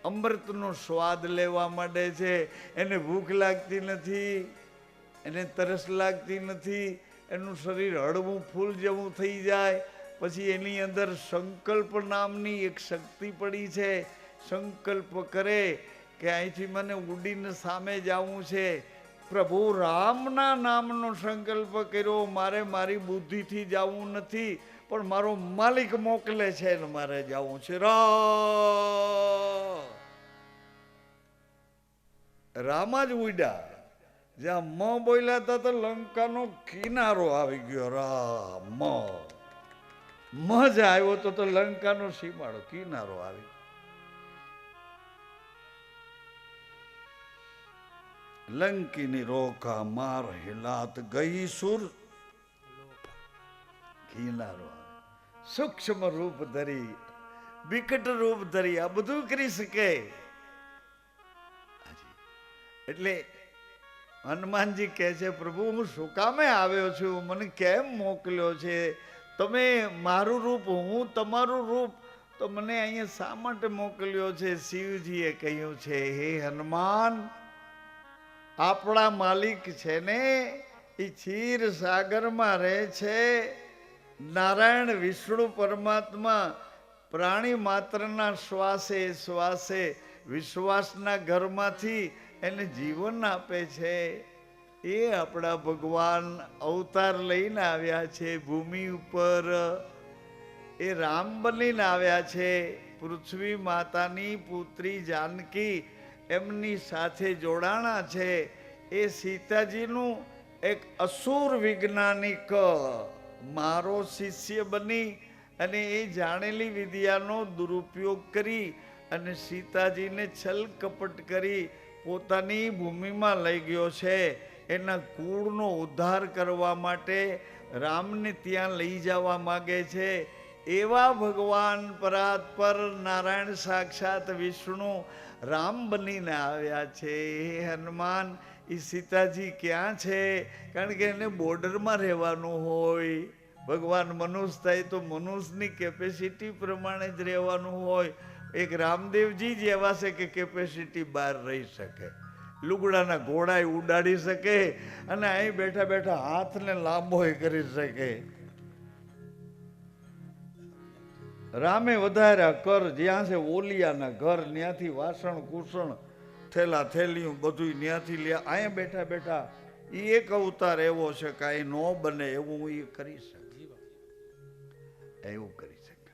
અમૃતનો સ્વાદ લેવા માંડે છે. એને ભૂખ લાગતી નથી, એને તરસ લાગતી નથી, એનું શરીર હળવું ફૂલ જેવું થઈ જાય. પછી એની અંદર સંકલ્પ નામની એક શક્તિ પડી છે. સંકલ્પ કરે કે અહીંથી મને ઉડીને સામે જવું છે. પ્રભુ રામના નામનો સંકલ્પ કર્યો, મારે મારી બુદ્ધિથી જવું નથી, પણ મારો માલિક મોકલે છે ને મારે જવું છે. રામ જ ઉડ્યા. જ્યાં મ બોલ્યા હતા તો લંકાનો કિનારો આવી ગયો. રામ મ જ આવ્યો તો લંકાનો સીમાડો કિનારો આવી. લંકીની રોકા માર હિલાત ગઈ સુર કિનારો આવે. સૂક્ષ્મ રૂપ ધરી, વિકટ રૂપ ધરી આ બધું કરી શકે. એટલે હનુમાનજી કહે છે, પ્રભુ હું શું કામે આવ્યો છું, મને કેમ મોકલ્યો છે તમે? મારું રૂપ, હું તમારું રૂપ, તો મને અહીંયા શા માટે મોકલ્યો છે? શિવજીએ કહ્યું છે, હે હનુમાન, આપણા માલિક છે ને એ ક્ષીર સાગરમાં રહે છે. નારાયણ વિષ્ણુ પરમાત્મા પ્રાણી માત્રના શ્વાસે શ્વાસે વિશ્વાસના ઘરમાંથી એને જીવન આપે છે. એ આપણા ભગવાન અવતાર લઈને આવ્યા છે ભૂમિ ઉપર. એ રામ બનીને આવ્યા છે. પૃથ્વી માતાની પુત્રી જાનકી એમની સાથે જોડાણા છે. એ સીતાજીનું એક અસુર વૈજ્ઞાનિક મારો શિષ્ય બની અને એ જાણેલી વિદ્યાનો દુરુપયોગ કરી અને સીતાજીને છલ કપટ કરી પોતાની ભૂમિમાં લઈ ગયો છે. એના કુળનો ઉદ્ધાર કરવા માટે રામને ત્યાં લઈ જવા માગે છે. એવા ભગવાન પરાત્પર નારાયણ સાક્ષાત વિષ્ણુ રામ બનીને આવ્યા છે. હે હનુમાન, એ સીતાજી ક્યાં છે? કારણ કે એને બોર્ડરમાં રહેવાનું હોય. ભગવાન મનુષ્ય થાય તો મનુષ્યની કેપેસિટી પ્રમાણે જ રહેવાનું હોય. એક રામદેવજી જ એવા છે કે કેપેસિટી બહાર રહી શકે, લુગડાના ઘોડા ઉડાડી શકે અને અહીં બેઠા બેઠા હાથને લાંબો કરી શકે. રામે વધાર્યા કર જ્યાં છે ઓલિયાના ઘર, ત્યાંથી વાસણ કુસણ થેલા થેલીયું બધું ત્યાંથી લે. અહીંયા બેઠા બેઠા એ એક અવતાર એવો છે કે અહીં ન બને એવું એ કરી શકે, એવું કરી શકે.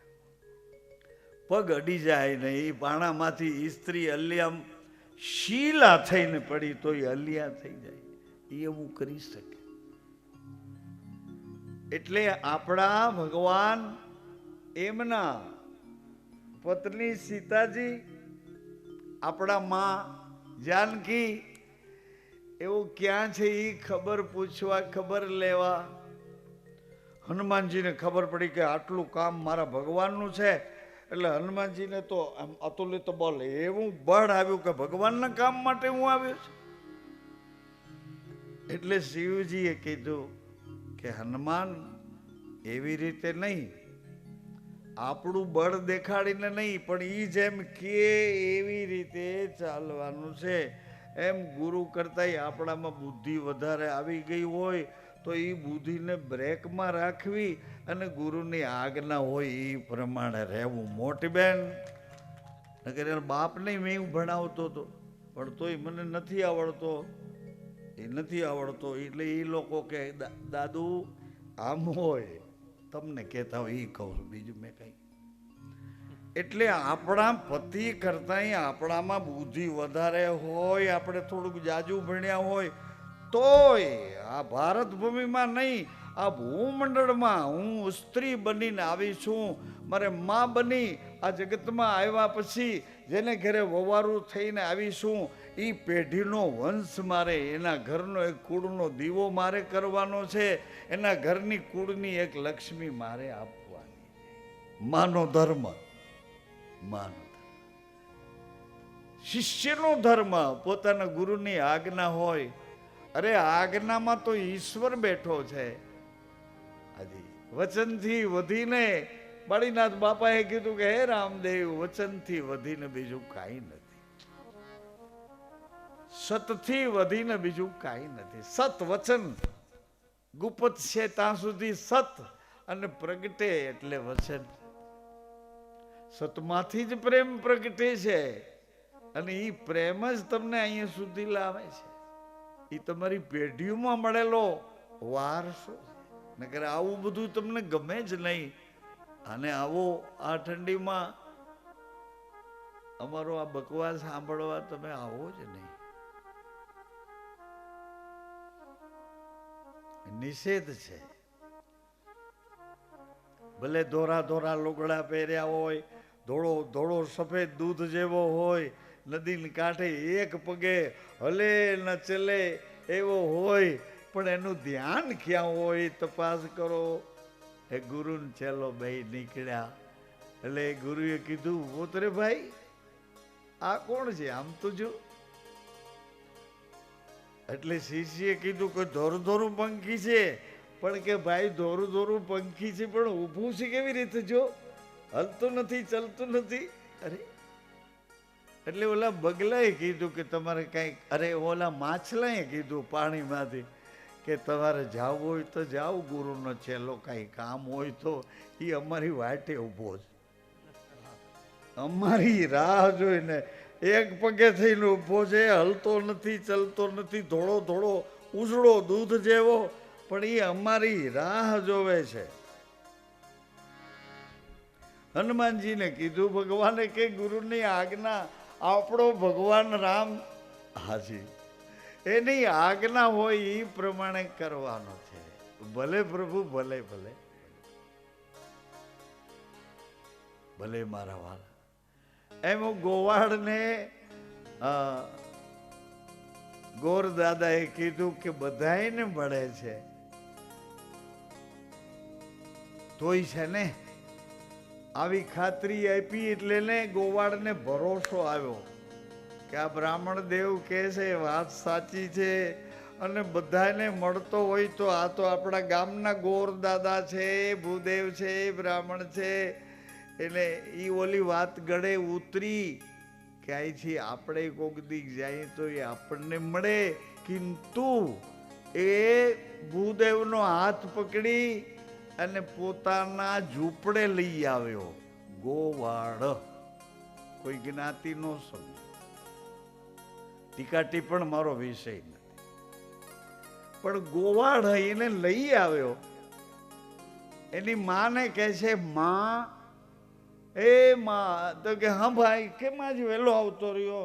પગ અડી જાય ને એ પાણામાંથી સ્ત્રી અલ્યામ શીલા થઈને પડી તો એ અલિયા થઈ જાય, એવું કરી શકે. એટલે આપણા ભગવાન એમના પત્ની સીતાજી, આપણા માં જાનકી, એવું ક્યાં છે એ ખબર પૂછવા, ખબર લેવા. હનુમાનજીને ખબર પડી કે આટલું કામ મારા ભગવાનનું છે, એટલે હનુમાનજીને તો આમ અતુલિત બળ, એવું બળ આવ્યું કે ભગવાનના કામ માટે હું આવ્યો છું. એટલે શિવજીએ કીધું કે હનુમાન, એવી રીતે નહીં, આપણું બળ દેખાડીને નહીં, પણ એ જેમ કે એવી રીતે ચાલવાનું છે. એમ ગુરુ કરતા આપણામાં બુદ્ધિ વધારે આવી ગઈ હોય તો એ બુદ્ધિને બ્રેકમાં રાખવી અને ગુરુની આજ્ઞા હોય એ પ્રમાણે રહેવું. મોટી બેન નકર બાપને મેં ભણાવતો હતો, પણ તોય મને નથી આવડતો, એ નથી આવડતો. એટલે એ લોકો કે દાદુ આમ હોય, તમને કહેતા હોય એ કહું છું, બીજું મેં કઈ. એટલે આપણા પતિ કરતાં આપણામાં બુદ્ધિ વધારે હોય, આપણે થોડુંક જાજુ ભણ્યા હોય તોય આ ભારત ભૂમિમાં નહીં, આ ભૂમંડળમાં હું સ્ત્રી બનીને આવી છું. મારે માં બની આ જગતમાં આવ્યા પછી જેને ઘરે વવારું થઈને આવીશું, એ પેઢીનો વંશ મારે, એના ઘરનો એક કુળનો દીવો મારે કરવાનો છે, એના ઘરની કુળની એક લક્ષ્મી મારે આપવાની. માનો ધર્મ, માનો શિષ્યનો ધર્મ, પોતાના ગુરુની આજ્ઞા હોય. અરે આજ્ઞામાં તો ઈશ્વર બેઠો છે. હજી વચનથી વધીને બાળીનાથ બાપાએ કીધું કે હે રામદેવ, વચનથી વધીને બીજું કાંઈ નથી, સતથી વધીને બીજું કાંઈ નથી. સત વચન ગુપ્ત છે ત્યાં સુધી સત, અને પ્રગટે એટલે વચન. સતમાંથી જ પ્રેમ પ્રગટે છે, અને એ પ્રેમ જ તમને અહીંયા સુધી લાવે છે. એ તમારી પેઢીઓમાં મળેલો વારસો, નકર આવું બધું તમને ગમે જ નહીં. અને આવો આ ઠંડીમાં અમારો આ બકવાસ સાંભળવા તમે આવો જ નહીં. નિષેધ છે. ભલે ધોરા ધોરા લુગડા પહેર્યા હોય, ધોળો ધોળો સફેદ દૂધ જેવો હોય, નદીને કાંઠે એક પગે હલે ન ચલે એવો હોય, પણ એનું ધ્યાન ક્યાં હોય તપાસ કરો. એ ગુરુ ને ચેલો બે નીકળ્યા, એટલે ગુરુએ કીધું, પોતરે ભાઈ આ કોણ છે આમ તો જો. એટલે શિષ્યએ કીધું કે ધોરું ધોરું પંખી છે, પણ કે ભાઈ ધોરું ધોરું પંખી છે પણ ઊભું છે કેવી રીતે, જો હલતું નથી, ચલતું નથી. અરે એટલે ઓલા બગલાએ કીધું કે તમારે કઈક, અરે ઓલા માછલાએ કીધું પાણીમાંથી કે તમારે જાવું હોય તો જાઓ, ગુરુનો ચેલો કાંઈ કામ હોય તો એ અમારી વાટે ઊભો છે, અમારી રાહ જોઈને એક પગે થઈને ઊભો છે, હલતો નથી, ચલતો નથી, ધોળો ધોળો ઉજળો દૂધ જેવો, પણ એ અમારી રાહ જોવે છે. હનુમાનજીને કીધું, ભગવાને કે ગુરુની આજ્ઞા, આપણો ભગવાન રામ, હાજી, એની આજ્ઞા હોય એ પ્રમાણે કરવાનો છે. ભલે પ્રભુ, ભલે ભલે ભલે મારા વાલા. એમ ગોવાળને ગોર દાદાએ કીધું કે બધાને મળે છે, તોય છે ને આવી ખાતરી આપી, એટલે ને ગોવાળને ભરોસો આવ્યો કે આ બ્રાહ્મણ દેવ કહે છે વાત સાચી છે, અને બધાને મળતો હોય તો આ તો આપણા ગામના ગોર દાદા છે, ભૂદેવ છે, બ્રાહ્મણ છે. એટલે એ ઓલી વાત ગળે ઉતરી કે અહીંથી આપણે કોક દી જાય તો એ આપણને મળે. કિંતુ એ ભૂદેવનો હાથ પકડી અને પોતાના ઝૂંપડે લઈ આવ્યો. ગોવાળ કોઈ જ્ઞાતિ નો સમજ, ટીકા ટિપ્પણ મારો વિષય નથી, પણ ગોવાળ એને લઈ આવ્યો. એની માને કહે છે, માં એ માં, તો કે હા ભાઈ, કેમ આજ વહેલો આવતો રહ્યો?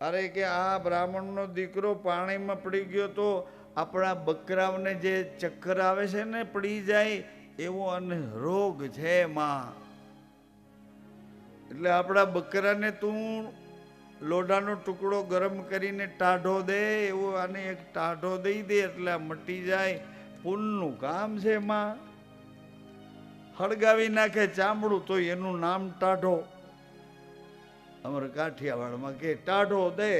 અરે કે આ બ્રાહ્મણનો દીકરો પાણીમાં પડી ગયો તો આપણા બકરાઓને જે ચક્કર આવે છે ને, પડી જાય એવો અને રોગ છે માં. એટલે આપણા બકરાને તું લોઢાનો ટુકડો ગરમ કરીને ટાઢો દે, એવો આને એક ટાઢો દઈ દે એટલે મટી જાય. પુણ્યનું કામ છે માં. હળગાવી નાખે ચામડું તો એનું નામ ટાઢો. અમારા કાઠિયાવાડમાં કે ટાઢો દે.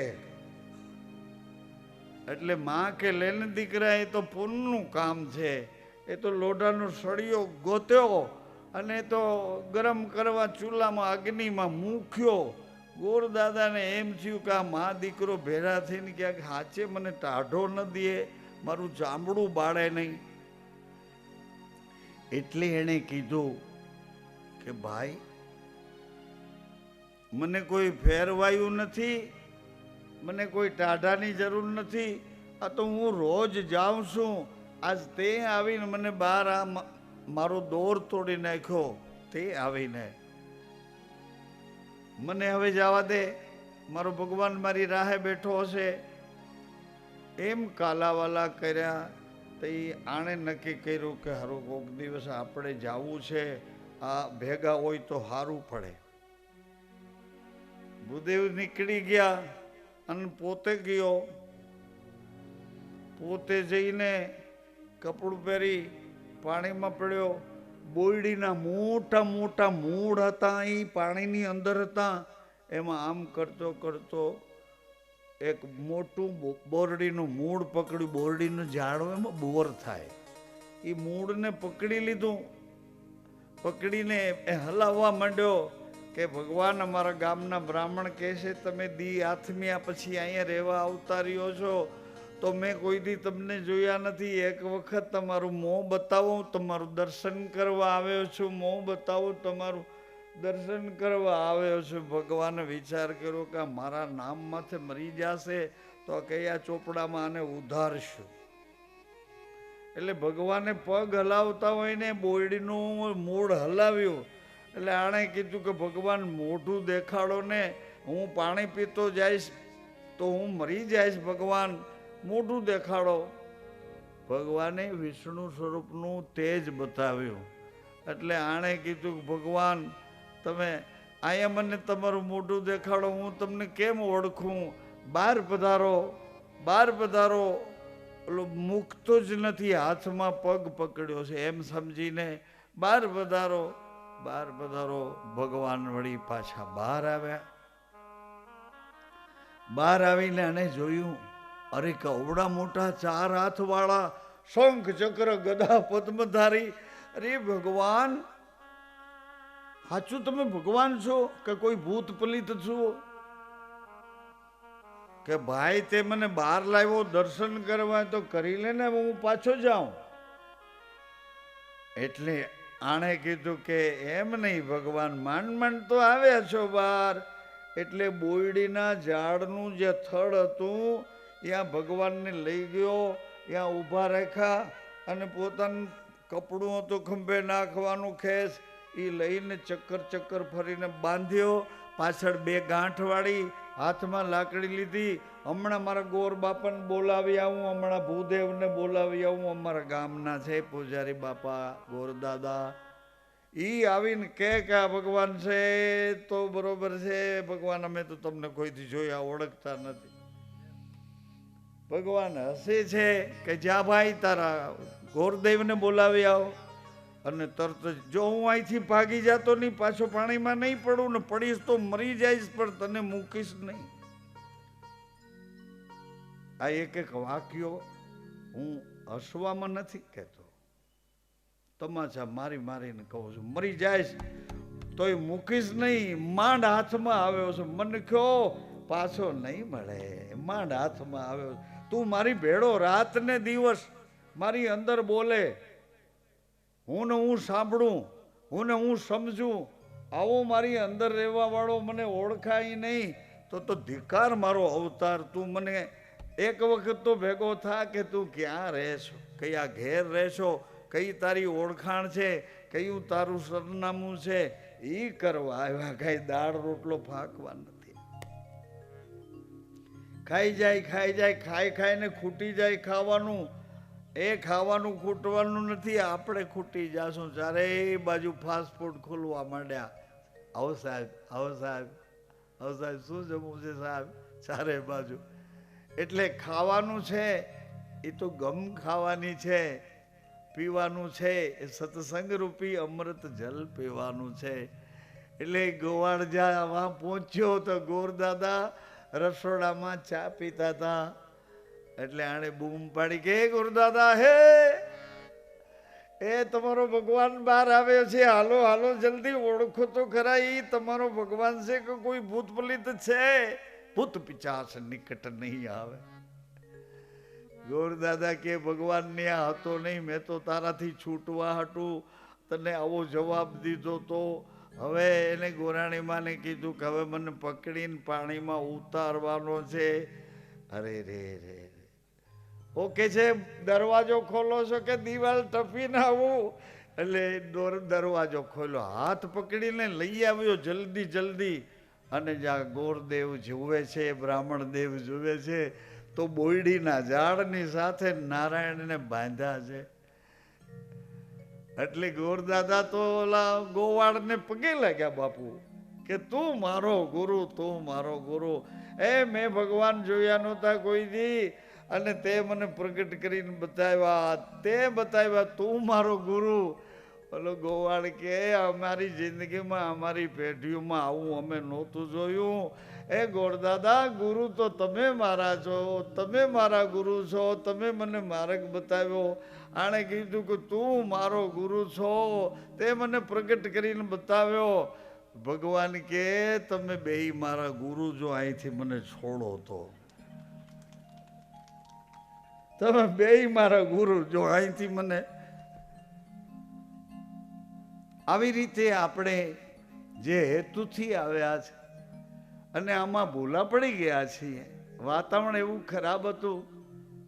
એટલે માં કે લેને દીકરા, એ તો પુણ્યનું કામ છે. એ તો લોઢાનો સળિયો ગોત્યો અને તો ગરમ કરવા ચૂલામાં અગ્નિમાં મૂક્યો. ગોર દાદાને એમ થયું કે આ મા દીકરો ભેરા થઈને ક્યાંક હાચે મને ટાઢો ન દે, મારું ચામડું બાળે નહીં. એટલે એણે કીધું કે ભાઈ, મને કોઈ ફેરવાયું નથી, મને કોઈ ટાઢાની જરૂર નથી. આ તો હું રોજ જાઉં છું. આજ તે આવીને મને બહાર આ મારો દોર તોડી નાખ્યો. તે આવીને મને હવે જવા દે, મારો ભગવાન મારી રાહે બેઠો હશે. એમ કાલાવાલા કર્યા. તો એ આણે નક્કી કર્યું કે હારું કોક દિવસ આપણે જવું છે, આ ભેગા હોય તો સારું પડે. ભૂદેવ નીકળી ગયા અને પોતે ગયો. પોતે જઈને કપડું પહેરી પાણીમાં પડ્યો. બોરડીના મોટા મોટા મૂળ હતા, એ પાણીની અંદર હતા. એમાં આમ કરતો કરતો એક મોટું બોરડીનું મૂળ પકડ્યું. બોરડીનું ઝાડ એમાં બોર થાય, એ મૂળને પકડી લીધું. પકડીને એ હલાવવા માંડ્યો કે ભગવાન અમારા ગામના બ્રાહ્મણ કહે છે તમે દી આથમ્યા પછી અહીંયા રહેવા આવતા રહ્યો છો, તો મેં કોઈ દી તમને જોયા નથી. એક વખત તમારું મોં બતાવો, તમારું દર્શન કરવા આવ્યો છું. મોં બતાવો, તમારું દર્શન કરવા આવ્યો છું. ભગવાને વિચાર કર્યો કે મારા નામ માથે મરી જશે તો કયા ચોપડામાં આને ઉધારશું. એટલે ભગવાને પગ હલાવતા હોય ને બોયડીનું મૂળ હલાવ્યું. એટલે આણે કીધું કે ભગવાન મોઢું દેખાડો ને, હું પાણી પીતો જઈશ તો હું મરી જઈશ. ભગવાન મોઢું દેખાડો. ભગવાને વિષ્ણુ સ્વરૂપનું તેજ બતાવ્યું. એટલે આણે કીધું કે ભગવાન તમે અહીંયા મને તમારું મોઢું દેખાડો, હું તમને કેમ ઓળખું? બહાર પધારો, બહાર પધારો. ઓલો મૂકતો જ નથી, હાથમાં પગ પકડ્યો છે એમ સમજીને બહાર પધારો, બહાર પધારો. ભગવાન વળી પાછા બહાર આવ્યા. બહાર આવીને આને જોયું, અરે કવડા મોટા 4 હાથ વાળા, શંખ ચક્ર ગદા પદ્મધારી. અરે ભગવાન, સાચું તમે ભગવાન છો કે કોઈ ભૂત પલિત છો? કે ભાઈ તે મને બહાર લાવ્યો દર્શન કરવા, તો કરી લે ને, હું પાછો જાઉં. એટલે આણે કીધું કે એમ નહીં ભગવાન, માંડ માંડ તો આવ્યા છો બહાર. એટલે બોયડીના ઝાડનું જે થડ હતું ત્યાં ભગવાનને લઈ ગયો, ત્યાં ઊભા રાખ્યા અને પોતાનું કપડું હતું ખંભે નાખવાનું ખેસ, એ લઈને ચક્કર ચક્કર ફરીને બાંધ્યો. પાછળ 2 ગાંઠ વાળી, હાથમાં લાકડી લીધી. હમણાં મારા ગોર બાપાને બોલાવી આવું, હમણાં ભૂદેવને બોલાવી આવું, અમારા ગામના છે પૂજારી બાપા ગોરદાદા. ઈ આવીને કે આ ભગવાન છે તો બરોબર છે. ભગવાન અમે તો તમને કોઈથી જોયા ઓળખતા નથી. ભગવાન હસે છે કે જા ભાઈ તારા ગોરદેવને બોલાવી આવો. અને તરત જ, જો હું અહીંથી ભાગી જતો નહીં, પાછો પાણીમાં નહીં પડું ને, પડીશ તો મરી જઈશ, પણ તને મૂકીશ નહીં. આ એક એક વાક્યો હું હસવામાં નથી કહેતો, તમાચા મારી મારીને કહું છું. મરી જઈશ તોય મૂકીશ નહીં. માંડ હાથમાં આવ્યો છે, મને કહો પાછો નહીં મળે. માંડ હાથમાં આવ્યો, તું મારી ભેળો રાત ને દિવસ મારી અંદર બોલે, હું ને હું સાંભળું, હું ને હું સમજું. આવો મારી અંદર રહેવા વાળો મને ઓળખાય નહીં તો ધિકાર મારો અવતાર. તું મને એક વખત તો ભેગો થા કે તું ક્યાં રહેશો, કયા ઘેર રહેશો, કઈ તારી ઓળખાણ છે, કયું તારું સરનામું છે, એ કરવા આવ્યા. કઈ દાળ રોટલો ફાંકવા નથી. ખાઈ જાય, ખાઈ ખાઈને ખૂટી જાય ખાવાનું. એ ખાવાનું ખૂટવાનું નથી, આપણે ખૂટી જાશું. ચારે બાજુ ફાસ્ટ ફૂડ ખોલવા માંડ્યા. આવો સાહેબ, આવો સાહેબ, આવો સાહેબ, શું જમવું છે સાહેબ? ચારે બાજુ. એટલે ખાવાનું છે એ તો ગમ ખાવાની છે, પીવાનું છે એ સત્સંગ રૂપી અમૃત જલ પીવાનું છે. એટલે ગોવાળ જ્યાં પહોંચ્યો તો ગોરદાદા રસોડામાં ચા પીતા હતા. એટલે આણે બૂમ પાડી કે ગુરુદાદા, હે એ તમારો ભગવાન બહાર આવ્યો છે, હાલો હાલો જલ્દી, ઓળખો તો ખરા, એ તમારો ભગવાન છે કે કોઈ ભૂત પલિત છે? ભૂત પિચાચ નિકટ નહીં આવે. ગોરદાદા કે ભગવાન ને આ હતો નહીં, મેં તો તારાથી છૂટવા હતું તને આવો જવાબ દીધો. તો હવે એને ગોરાણી માને કીધું કે હવે મને પકડીને પાણીમાં ઉતારવાનો છે. અરે રે રે, ઓકે છે, દરવાજો ખોલો છો કે દિવાલ ટપીને આવું? એટલે દરવાજો ખોલો, હાથ પકડીને લઈ આવ્યો જલ્દી જલ્દી. અને જ્યાં ગોરદેવ જુએ છે, બ્રાહ્મણ દેવ જુએ છે, તો બોયડીના ઝાડની સાથે નારાયણને બાંધ્યા છે. એટલે ગોરદાદા તો ઓલા ગોવાળને પગે લાગ્યા, બાપુ કે તું મારો ગુરુ, તું મારો ગુરુ. એ મેં ભગવાન જોયા નહોતા કોઈ દી, અને તે મને પ્રગટ કરીને બતાવ્યા, તે બતાવ્યા, તું મારો ગુરુ. ઓલો ગોવાળ કે અમારી જિંદગીમાં, અમારી પેઢીઓમાં આવું અમે નહોતું જોયું. એ ગોરદાદા, ગુરુ તો તમે મારા છો, તમે મારા ગુરુ છો, તમે મને માર્ગ બતાવ્યો. આણે કીધું કે તું મારો ગુરુ છો, તે મને પ્રગટ કરીને બતાવ્યો. ભગવાન કે તમે બેય મારા ગુરુ જો અહીંથી મને છોડો તો, તમે બેય મારા ગુરુ જો અહીંથી મને. આવી રીતે આપણે જે હેતુથી આવ્યા છે અને આમાં ભૂલા પડી ગયા છીએ. વાતાવરણ એવું ખરાબ હતું,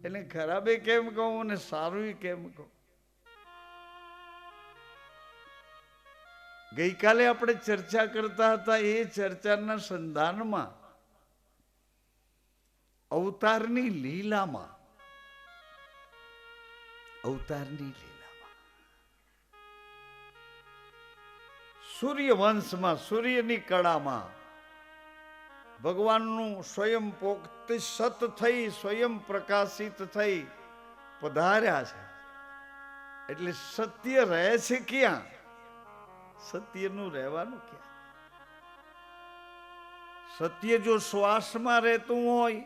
એને ખરાબે કેમ કહું અને સારું કેમ કહું. ગઈકાલે આપણે ચર્ચા કરતા હતા, એ ચર્ચાના સંધાનમાં અવતારની લીલામાં સૂર્યવંશમાં સૂર્યની કળામાં ભગવાનનું સ્વયં પોક્તિ સત થઈ સ્વયં પ્રકાશિત થઈ પધાર્યા છે. એટલે સત્ય રહે છે ક્યાં? સત્યનું રહેવાનું ક્યાં? સત્ય જો શ્વાસમાં રહેતું હોય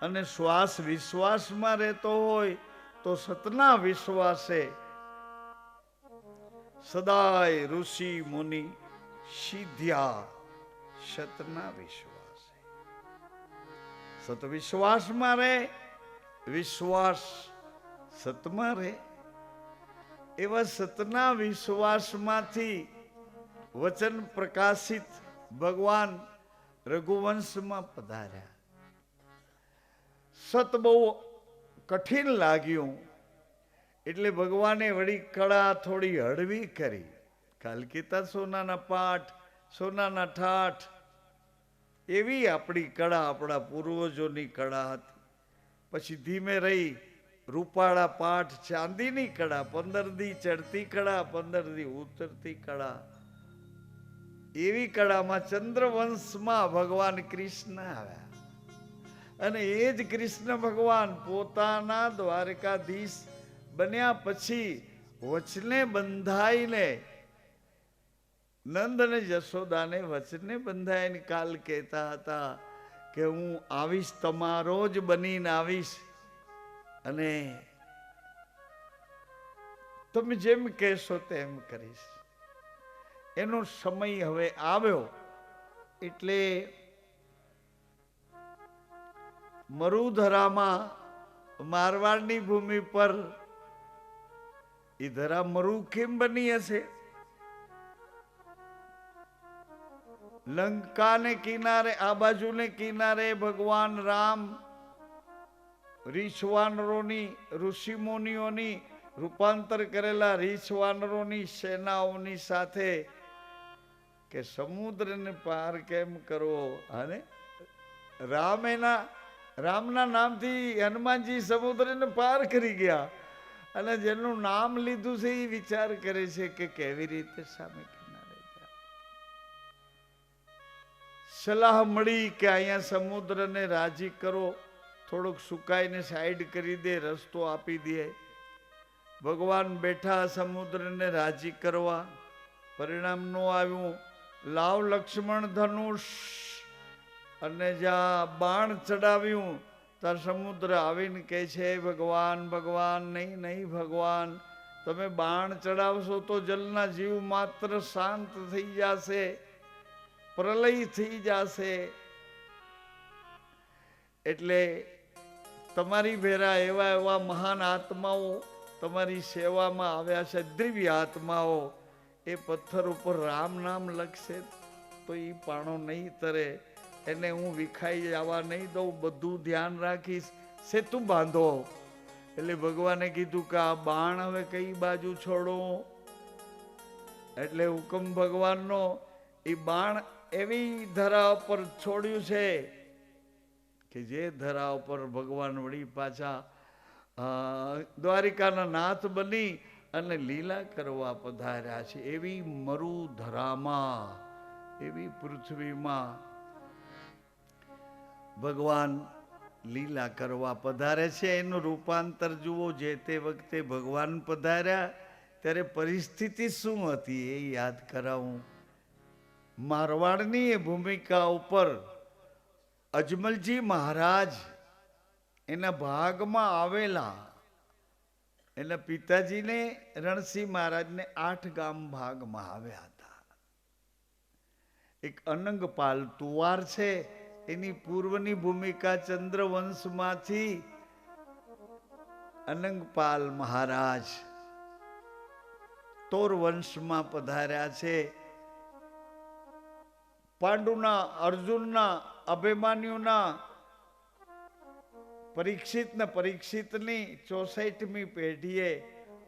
અને શ્વાસ વિશ્વાસમાં રહેતો હોય તો સતના વિશ્વાસે સદાય ઋષિ મુનિ સિદ્ધ્યા. સતના વિશ્વાસે સત વિશ્વાસમાં રહે, વિશ્વાસ સતમાં રહે. એવા સતના વિશ્વાસમાંથી વચન પ્રકાશિત ભગવાન રઘુવંશમાં પધાર્યા. સત બહુ કઠિન લાગ્યું એટલે ભગવાને વળી કળા થોડી હળવી કરી. કાલકીતા સોનાના પાઠ, સોનાના ઠાઠ, એવી આપણી કળા, આપણા પૂર્વજોની કળા હતી. પછી ધીમે રહી રૂપાળા પાઠ, ચાંદીની કળા, 15 દી ચડતી કળા, 15 દી ઉતરતી કળા. એવી કળામાં ચંદ્રવંશમાં ભગવાન કૃષ્ણ આવ્યા. અને એ જ કૃષ્ણ ભગવાન પોતાના દ્વારકાધીશ બન્યા પછી વચને બંધાઈને, નંદ અને જશોદાને વચને બંધાઈને કાલ કહેતા હતા કે હું આવીશ, તમારો જ બનીને આવીશ અને તમે જેમ કહેશો તેમ કરીશ. એનો સમય હવે આવ્યો એટલે મરુધરામાં, મારવાડની ભૂમિ પર એ ધરા મરુ કેમ બની હશે? લંકાને કિનારે, આ બાજુને કિનારે ભગવાન રામ રીછવાનરોની, ઋષિ મુનિઓની રૂપાંતર કરેલા રીછવાનરોની સેનાઓની સાથે કે સમુદ્રને પાર કેમ કરવો. અને રામના નામથી હનુમાનજી સમુદ્રને પાર કરી ગયા. અને જેનું નામ લીધું છે એ વિચાર કરે છે કે કેવી રીતે સામે કિનારે જાય. સલાહ મળી કે અહીંયા સમુદ્રને રાજી કરો, થોડોક સુકાઈને સાઈડ કરી દે, રસ્તો આપી દે. ભગવાન બેઠા સમુદ્રને રાજી કરવા. પરિણામ નો આવ્યું. લાવ લક્ષ્મણ ધનુષ અને જ્યાં બાણ ચડાવ્યું ત્યાં સમુદ્ર આવીને કહે છે ભગવાન, ભગવાન નહીં, નહીં ભગવાન, તમે બાણ ચડાવશો તો જલના જીવ માત્ર શાંત થઈ જશે, પ્રલય થઈ જશે. એટલે તમારી ભેરા એવા એવા મહાન આત્માઓ તમારી સેવામાં આવ્યા છે, દિવ્ય આત્માઓ. એ પથ્થર ઉપર રામ નામ લખશે તો એ પાણો નહીં તરે, એને હું વિખાઈ જવા નહીં દઉં, બધું ધ્યાન રાખીશ, સેતુ બાંધો. એટલે ભગવાને કીધું કે આ બાણ હવે કઈ બાજુ છોડો? એટલે હુકમ ભગવાનનો, એ બાણ એવી ધરા ઉપર છોડ્યું છે કે જે ધરા ઉપર ભગવાન વળી પાછા દ્વારિકાના નાથ બની અને લીલા કરવા પધાર્યા છે. એવી મરુધરામાં, એવી પૃથ્વીમાં ભગવાન લીલા કરવા પધારે છે. એનું રૂપાંતર જુઓ. જે તે વખતે ભગવાન પધાર્યા ત્યારે પરિસ્થિતિ શું હતી એ યાદ કરાવું. મારવાડની એ ભૂમિકા ઉપર અજમલજી મહારાજ એના ભાગમાં આવેલા, એના પિતાજીને રણસિંહ મહારાજને 8 ગામ ભાગમાં આવ્યા હતા. એક અનંગપાલ તુવાર છે, એની પૂર્વની ભૂમિકા ચંદ્રવંશમાંથી અનંગપાલ મહારાજ તોર વંશમાં પધાર્યા છે. પાંડુના, અર્જુનના, અભિમાન્યુના, પરીક્ષિતની 64મી પેઢીએ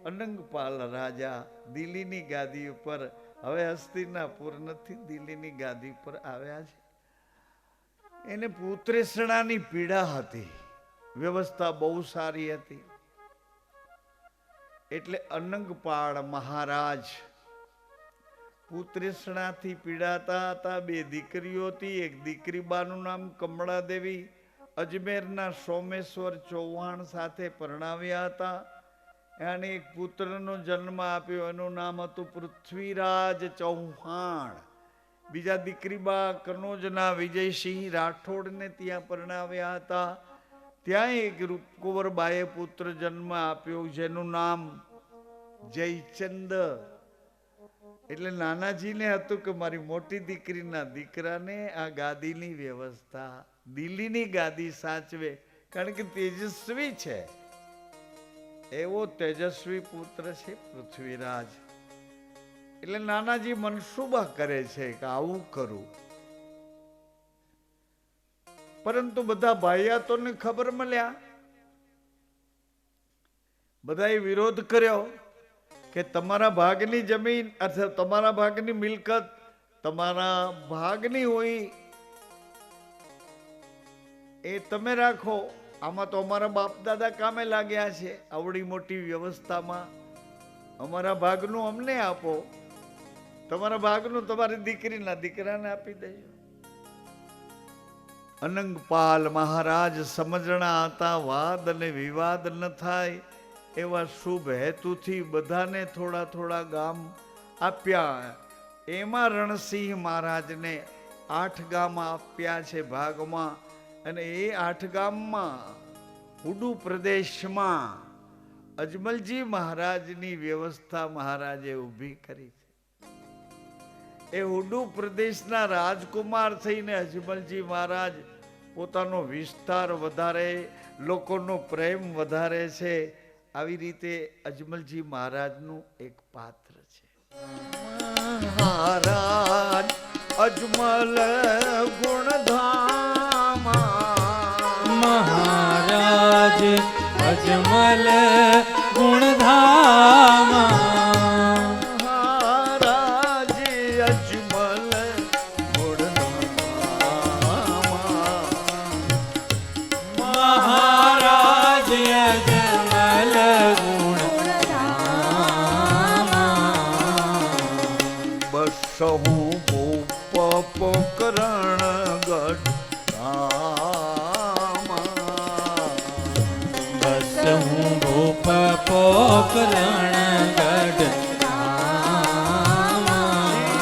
અનંગપાલ રાજા દિલ્હીની ગાદી ઉપર, હવે હસ્તિનાપુર નથી, દિલ્હીની ગાદી ઉપર આવ્યા છે. એને પુત્રેષણાની પીડા હતી, વ્યવસ્થા બહુ સારી હતી. એટલે અનંગપાળ મહારાજ પુત્રેષણાથી પીડાતા હતા. 2 દીકરીઓ હતી. એક દીકરી બાનું નામ કમળા દેવી, અજમેરના સોમેશ્વર ચૌહાણ સાથે પરણાવ્યા હતા. એને એક પુત્રનો જન્મ આપ્યો, એનું નામ હતું પૃથ્વીરાજ ચૌહાણ. બીજા દીકરી બા કનોજના વિજયસિંહ રાઠોડને ત્યાં પરણાવ્યા હતા. ત્યાં એક રૂપકુંવરબાએ પુત્ર જન્મ આપ્યો, જેનું નામ જયચંદ. એટલે નાનાજીને હતું કે મારી મોટી દીકરીના દીકરાને આ ગાદીની વ્યવસ્થા, દિલ્હીની ગાદી સાચવે, કારણ કે તેજસ્વી છે. એવો તેજસ્વી પુત્ર છે પૃથ્વીરાજ. એટલે નાનાજી મનસુબા કરે છે કે આવું કરું. પરંતુ બધા ભાઈયાતોને ખબર મળ્યા, બધાએ વિરોધ કર્યો કે તમારા ભાગની જમીન અથવા તમારા ભાગની મિલકત તમારા ભાગની હોય એ તમે રાખો, આમાં તો અમારા બાપ દાદા કામે લાગ્યા છે, આવડી મોટી વ્યવસ્થામાં અમારા ભાગનું અમને આપો, તમારા ભાગનું તમારી દીકરીના દીકરાને આપી દેજો. અનંગપાલ મહારાજ સમજણા હતા, વાદ અને વિવાદ ન થાય એવા શુભ હેતુથી બધાને થોડા થોડા ગામ આપ્યા. એમાં રણસિંહ મહારાજને 8 ગામ આપ્યા છે ભાગમાં. અને એ 8 ગામમાં હુડુ પ્રદેશમાં અજમલજી મહારાજની વ્યવસ્થા મહારાજે ઊભી કરી છે. એ હુડુ પ્રદેશના રાજકુમાર થઈને અજમલજી મહારાજ પોતાનો વિસ્તાર વધારે, લોકોનો પ્રેમ વધારે છે. આવી રીતે અજમલજી મહારાજનું એક પાત્ર છે. મહારાજ અજમલ ગુણધામા, મહારાજ અજમલ ગુણધામા, મહારાજ અજમલ ગુણધામા, મહારાજ અજમલ ગુણધામા. બસહુ ભૂપ પોકરણ ગઢ બસ હું ભૂપ પોકરણ ગઢ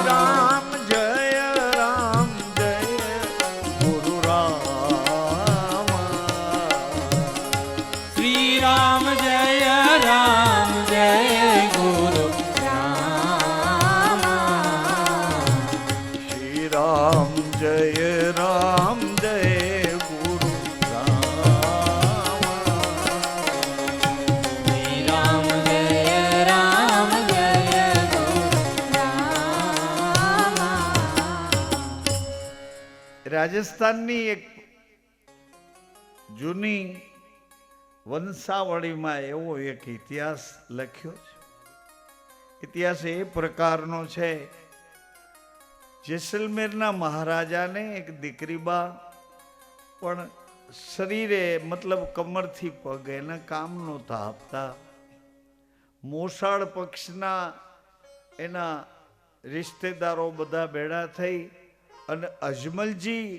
રામ જય ગુરુ રામ, શ્રી રામ જય ગુરુ રામ, શ્રી રામ જય ગુરુ રામ, શ્રી રામ જય ગુરુ રામ. રાજસ્થાનની એક જૂની વંશાવળીમાં એવો એક ઇતિહાસ લખ્યો છે. ઇતિહાસ એ પ્રકારનો છે, જેસલમેરના મહારાજાને એક દીકરી બા, પણ શરીરે મતલબ કમરથી પગ એને કામ નહોતા આપતા. મોસાળ પક્ષના એના રિશ્તેદારો બધા ભેળા થઈ અને અજમલજી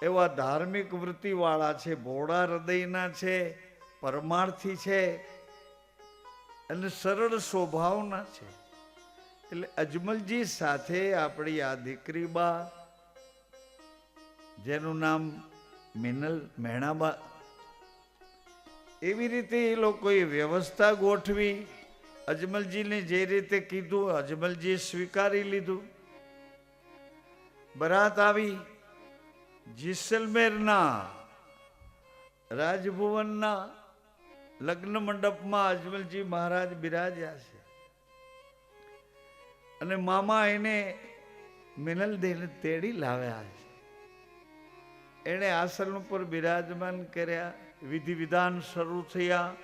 એવા ધાર્મિક વૃત્તિવાળા છે, ભોળા હૃદયના છે, પરમાર્થી છે અને સરળ સ્વભાવના છે. એટલે અજમલજી સાથે આપણી આ દીકરી બા, જેનું નામ મિનલ મેણાબા, એવી રીતે એ લોકોએ વ્યવસ્થા ગોઠવી. અજમલજીને જે રીતે કીધું અજમલજીએ સ્વીકારી લીધું. બરાત આવી. જેસલમેરના રાજભુવનના લગ્ન મંડપમાં અજમલજી મહારાજ બિરાજ્યા છે અને મામા એને મિનલદેને તેડી લાવ્યા છે. એણે આસન ઉપર બિરાજમાન કર્યા. વિધિ વિધાન શરૂ થયા.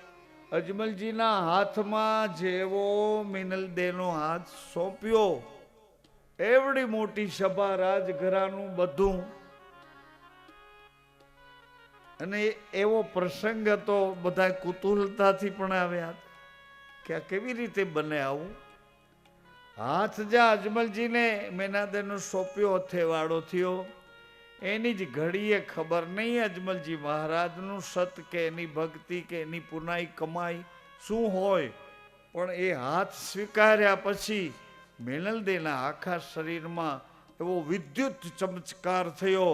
અજમલજીના હાથમાં જેવો મિનલદેનો હાથ સોંપ્યો, એવડી મોટી સભા, રાજઘરાનું બધું, અને એવો પ્રસંગ હતો. બધા કુતૂહલતાથી પણ આવ્યા કે આ કેવી રીતે બને આવું. હાથ જ્યાં અજમલજીને મેનાદેનો સોંપ્યો, હથેવાળો થયો, એની જ ઘડીએ ખબર નહીં અજમલજી મહારાજનું સત કે એની ભક્તિ કે એની પુનાઈ કમાઈ શું હોય, પણ એ હાથ સ્વીકાર્યા પછી મેનલદેના આખા શરીરમાં એવો વિદ્યુત ચમત્કાર થયો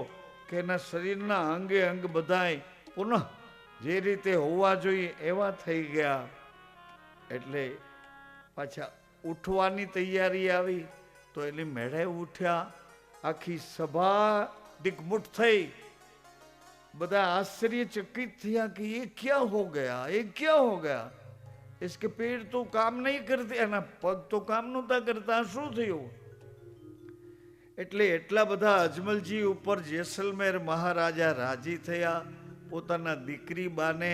કે એના શરીરના અંગે અંગ બધાય પુનઃ જે રીતે હોવા જોઈએ એવા થઈ ગયા. એટલે પાછા ઉઠવાની તૈયારી આવી તો એની મેળે ઉઠ્યા. આખી સભા દિગ્મુઠ થઈ. બધા આશ્ચર્યચकित થયા કે ये क्या हो गया, ये क्या हो गया, इसके पेट तो काम नहीं करते, એના પગ તો કામ નહોતા કરતા, શું થયું? એટલે એટલા બધા અજમલજી ઉપર જેસલમેર મહારાજા રાજી થયા. પોતાના દીકરી બાને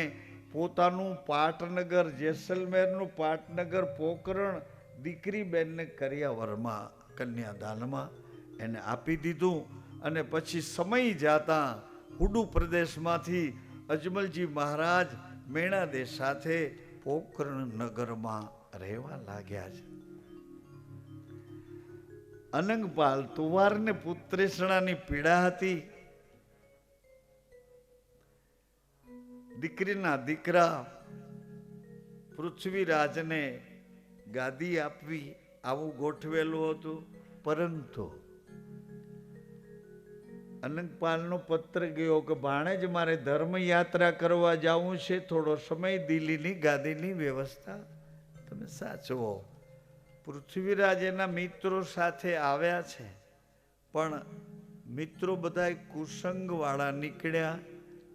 પોતાનું પાટનગર, જેસલમેરનું પાટનગર પોકરણ દીકરી બેનને કર્યાવરમાં કન્યાદાનમાં એને આપી દીધું. અને પછી સમય જાતા હુડુ પ્રદેશમાંથી અજમલજી મહારાજ મેણાદે સાથે પોકરણ નગરમાં રહેવા લાગ્યા છે. અનંગપાલ તુવારને પુત્રેસણાની પીડા હતી. દીકરીના દીકરા પૃથ્વીરાજને ગાદી આપવી આવું ગોઠવેલું હતું, પરંતુ અનંગપાલનો પત્ર ગયો કે ભાણેજ મારે ધર્મ યાત્રા કરવા જવું છે, થોડો સમય દિલ્હીની ગાદીની વ્યવસ્થા તમે સાચવો. પૃથ્વીરાજ એના મિત્રો સાથે આવ્યા છે, પણ મિત્રો બધા કુસંગ વાળા નીકળ્યા.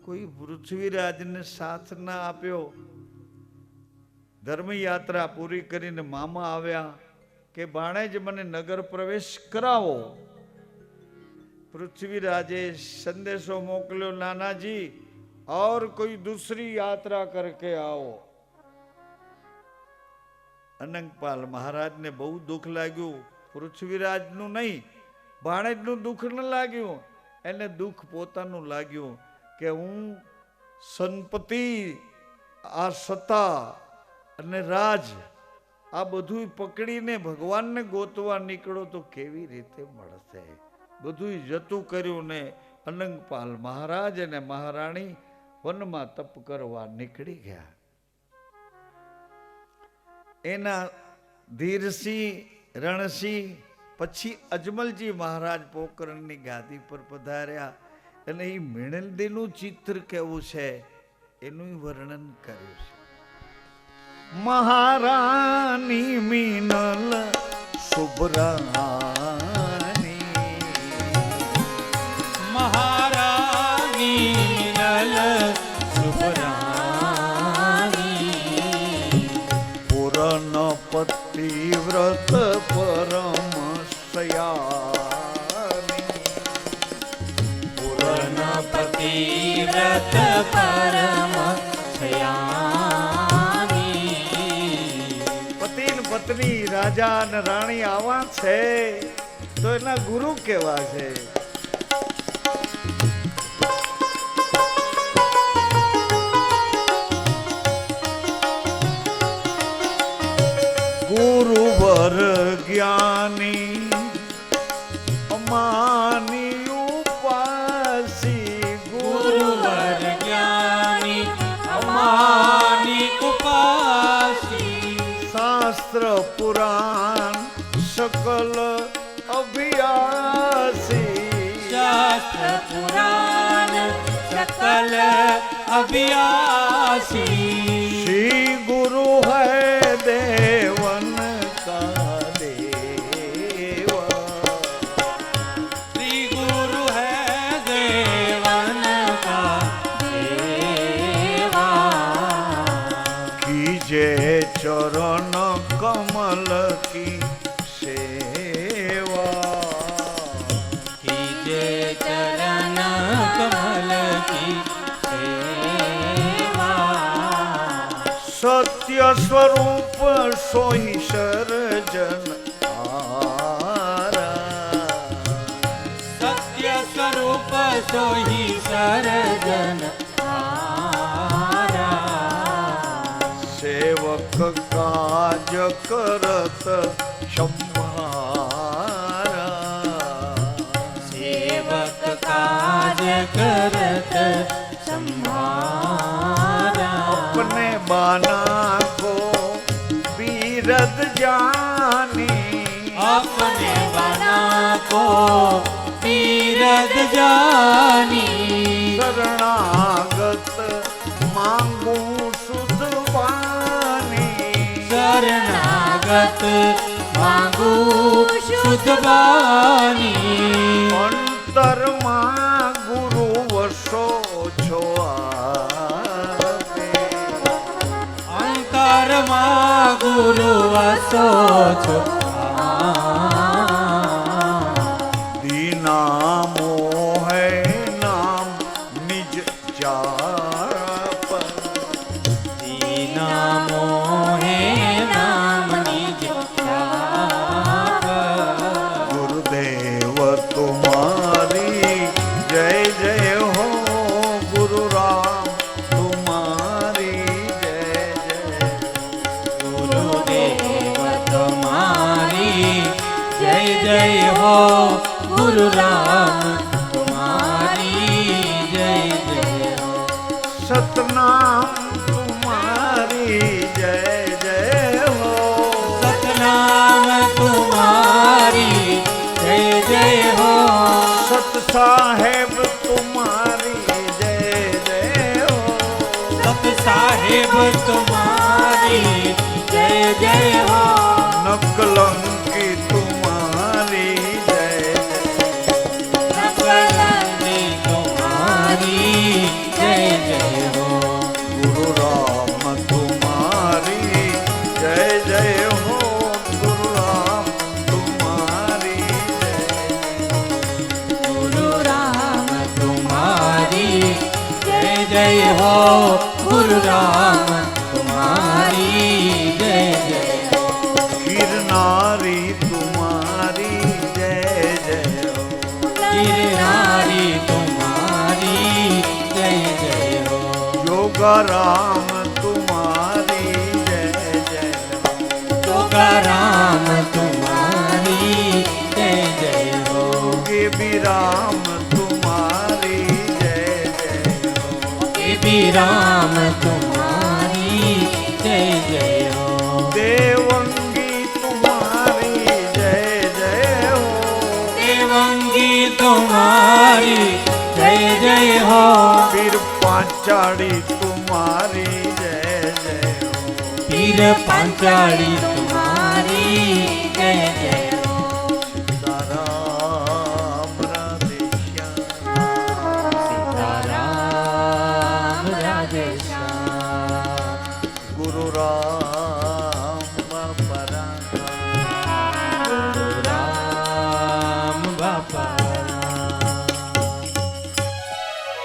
કોઈ પૃથ્વીરાજને સાથ ના આપ્યો. ધર્મયાત્રા પૂરી કરીને મામા આવ્યા કે ભાણેજ મને નગર પ્રવેશ કરાવો. પૃથ્વીરાજે સંદેશો મોકલ્યો, નાનાજી और कोई दूसरी यात्रा करके आओ. અનંગપાલ મહારાજને બહુ દુઃખ લાગ્યું. પૃથ્વીરાજનું નહીં, ભાણેજનું દુઃખ ન લાગ્યું, એને દુઃખ પોતાનું લાગ્યું કે હું સંપત્તિ, આ સત્તા અને રાજ આ બધું પકડીને ભગવાનને ગોતવા નીકળો તો કેવી રીતે મળશે. બધું જતું કર્યું ને અનંગપાલ મહારાજ અને મહારાણી વનમાં તપ કરવા નીકળી ગયા. એના ધીરસિંહ, રણસિંહ, પછી અજમલજી મહારાજ પોકરણની ગાદી પર પધાર્યા અને એ મિણલદેનું ચિત્ર કેવું છે એનું વર્ણન કર્યું છે. મહારાણી મિનલ શુભરાની, મહારાણી મિનલ શુભરાની, પૂરન પતિવ્રત પરમ સયાની, પૂર્ણ પતિવ્રત પરમ સયાની. પતિ ને પત્ની, રાજા અને રાણી આવા છે તો એના ગુરુ કેવા છે. ગુરુવર જ્ઞાની અમાની ઉપાસી, ગુરુવર જ્ઞાની અમાની ઉપાસી, શાસ્ત્ર પુરાણ સકલ અભિયાસી, શાસ્ત્ર પુરાણ सकल अभियासी श्री गुरु है देवन का देवा, श्री गुरु है देवन का देवा। कीजे चरण कमल की सेवा, कीजे चरण कमल की सेवा। सत्य स्वरूप सोई सर्जन आरा, सत्य स्वरूप सोही सर्जन आरा। सेवक काज करत सम्हारा, सेवक काज करत सम्हारा। अपने बाना को बीरद जानी, अपने बना को तीरथ जानी। शरणागत मांगू सुध वाणी, शरणागत मांगू शुद्ध वाणी। अंतर मां गुरु वसो छो आपे, अंतर मां गुरु वसो छो दीना मोहे नाम निज जाप, दीना मोहे नाम निज जाप। गुरुदेव तुम्हारी जय जय हो, गुरु राम तुम्हारी जय जय। गुरुदेव तुम्हारी जय जय हो, गुरु राम तुम्हारी जय जय हो। सतनाम तुम्हारी जय जय हो, सतनाम तुम्हारी जय जय हो। सत साहेब तुम्हारी जय जय हो, सत साहेब तुम्हारी जय जय हो। नकलंकी तुम्हारी जय जय, नकलंकी तुम्हारी जय जय हो। गुरु राम तुम्हारी जय जय हो, गुरु राम तुम्हारी जय। गुरु राम तुम्हारी जय जय हो, गुरु राम तुम्हारी जय जय हो। गिरनारी तुम्हारी जय जय हो, गिरनारी तुम्हारी जय जय हो। योगा राम तुम्हारी जय जय हो, योगा राम तुम्हारी जय जय हो। योगी भी राम तुम्हारी जय जय हो, ये भी राम तुम्हारी जय जय हो। देवंगी तुम्हारी जय जय हो, देवंगी तुम्हारी जय जय हो। फिर पांचाली तुम्हारी जय जय हो, पीर पांचाली तुम्हारी जय जय हो। सीताराम राधे श्याम, सीताराम राधे श्याम। गुरु राम बाबा राम, राम बाबा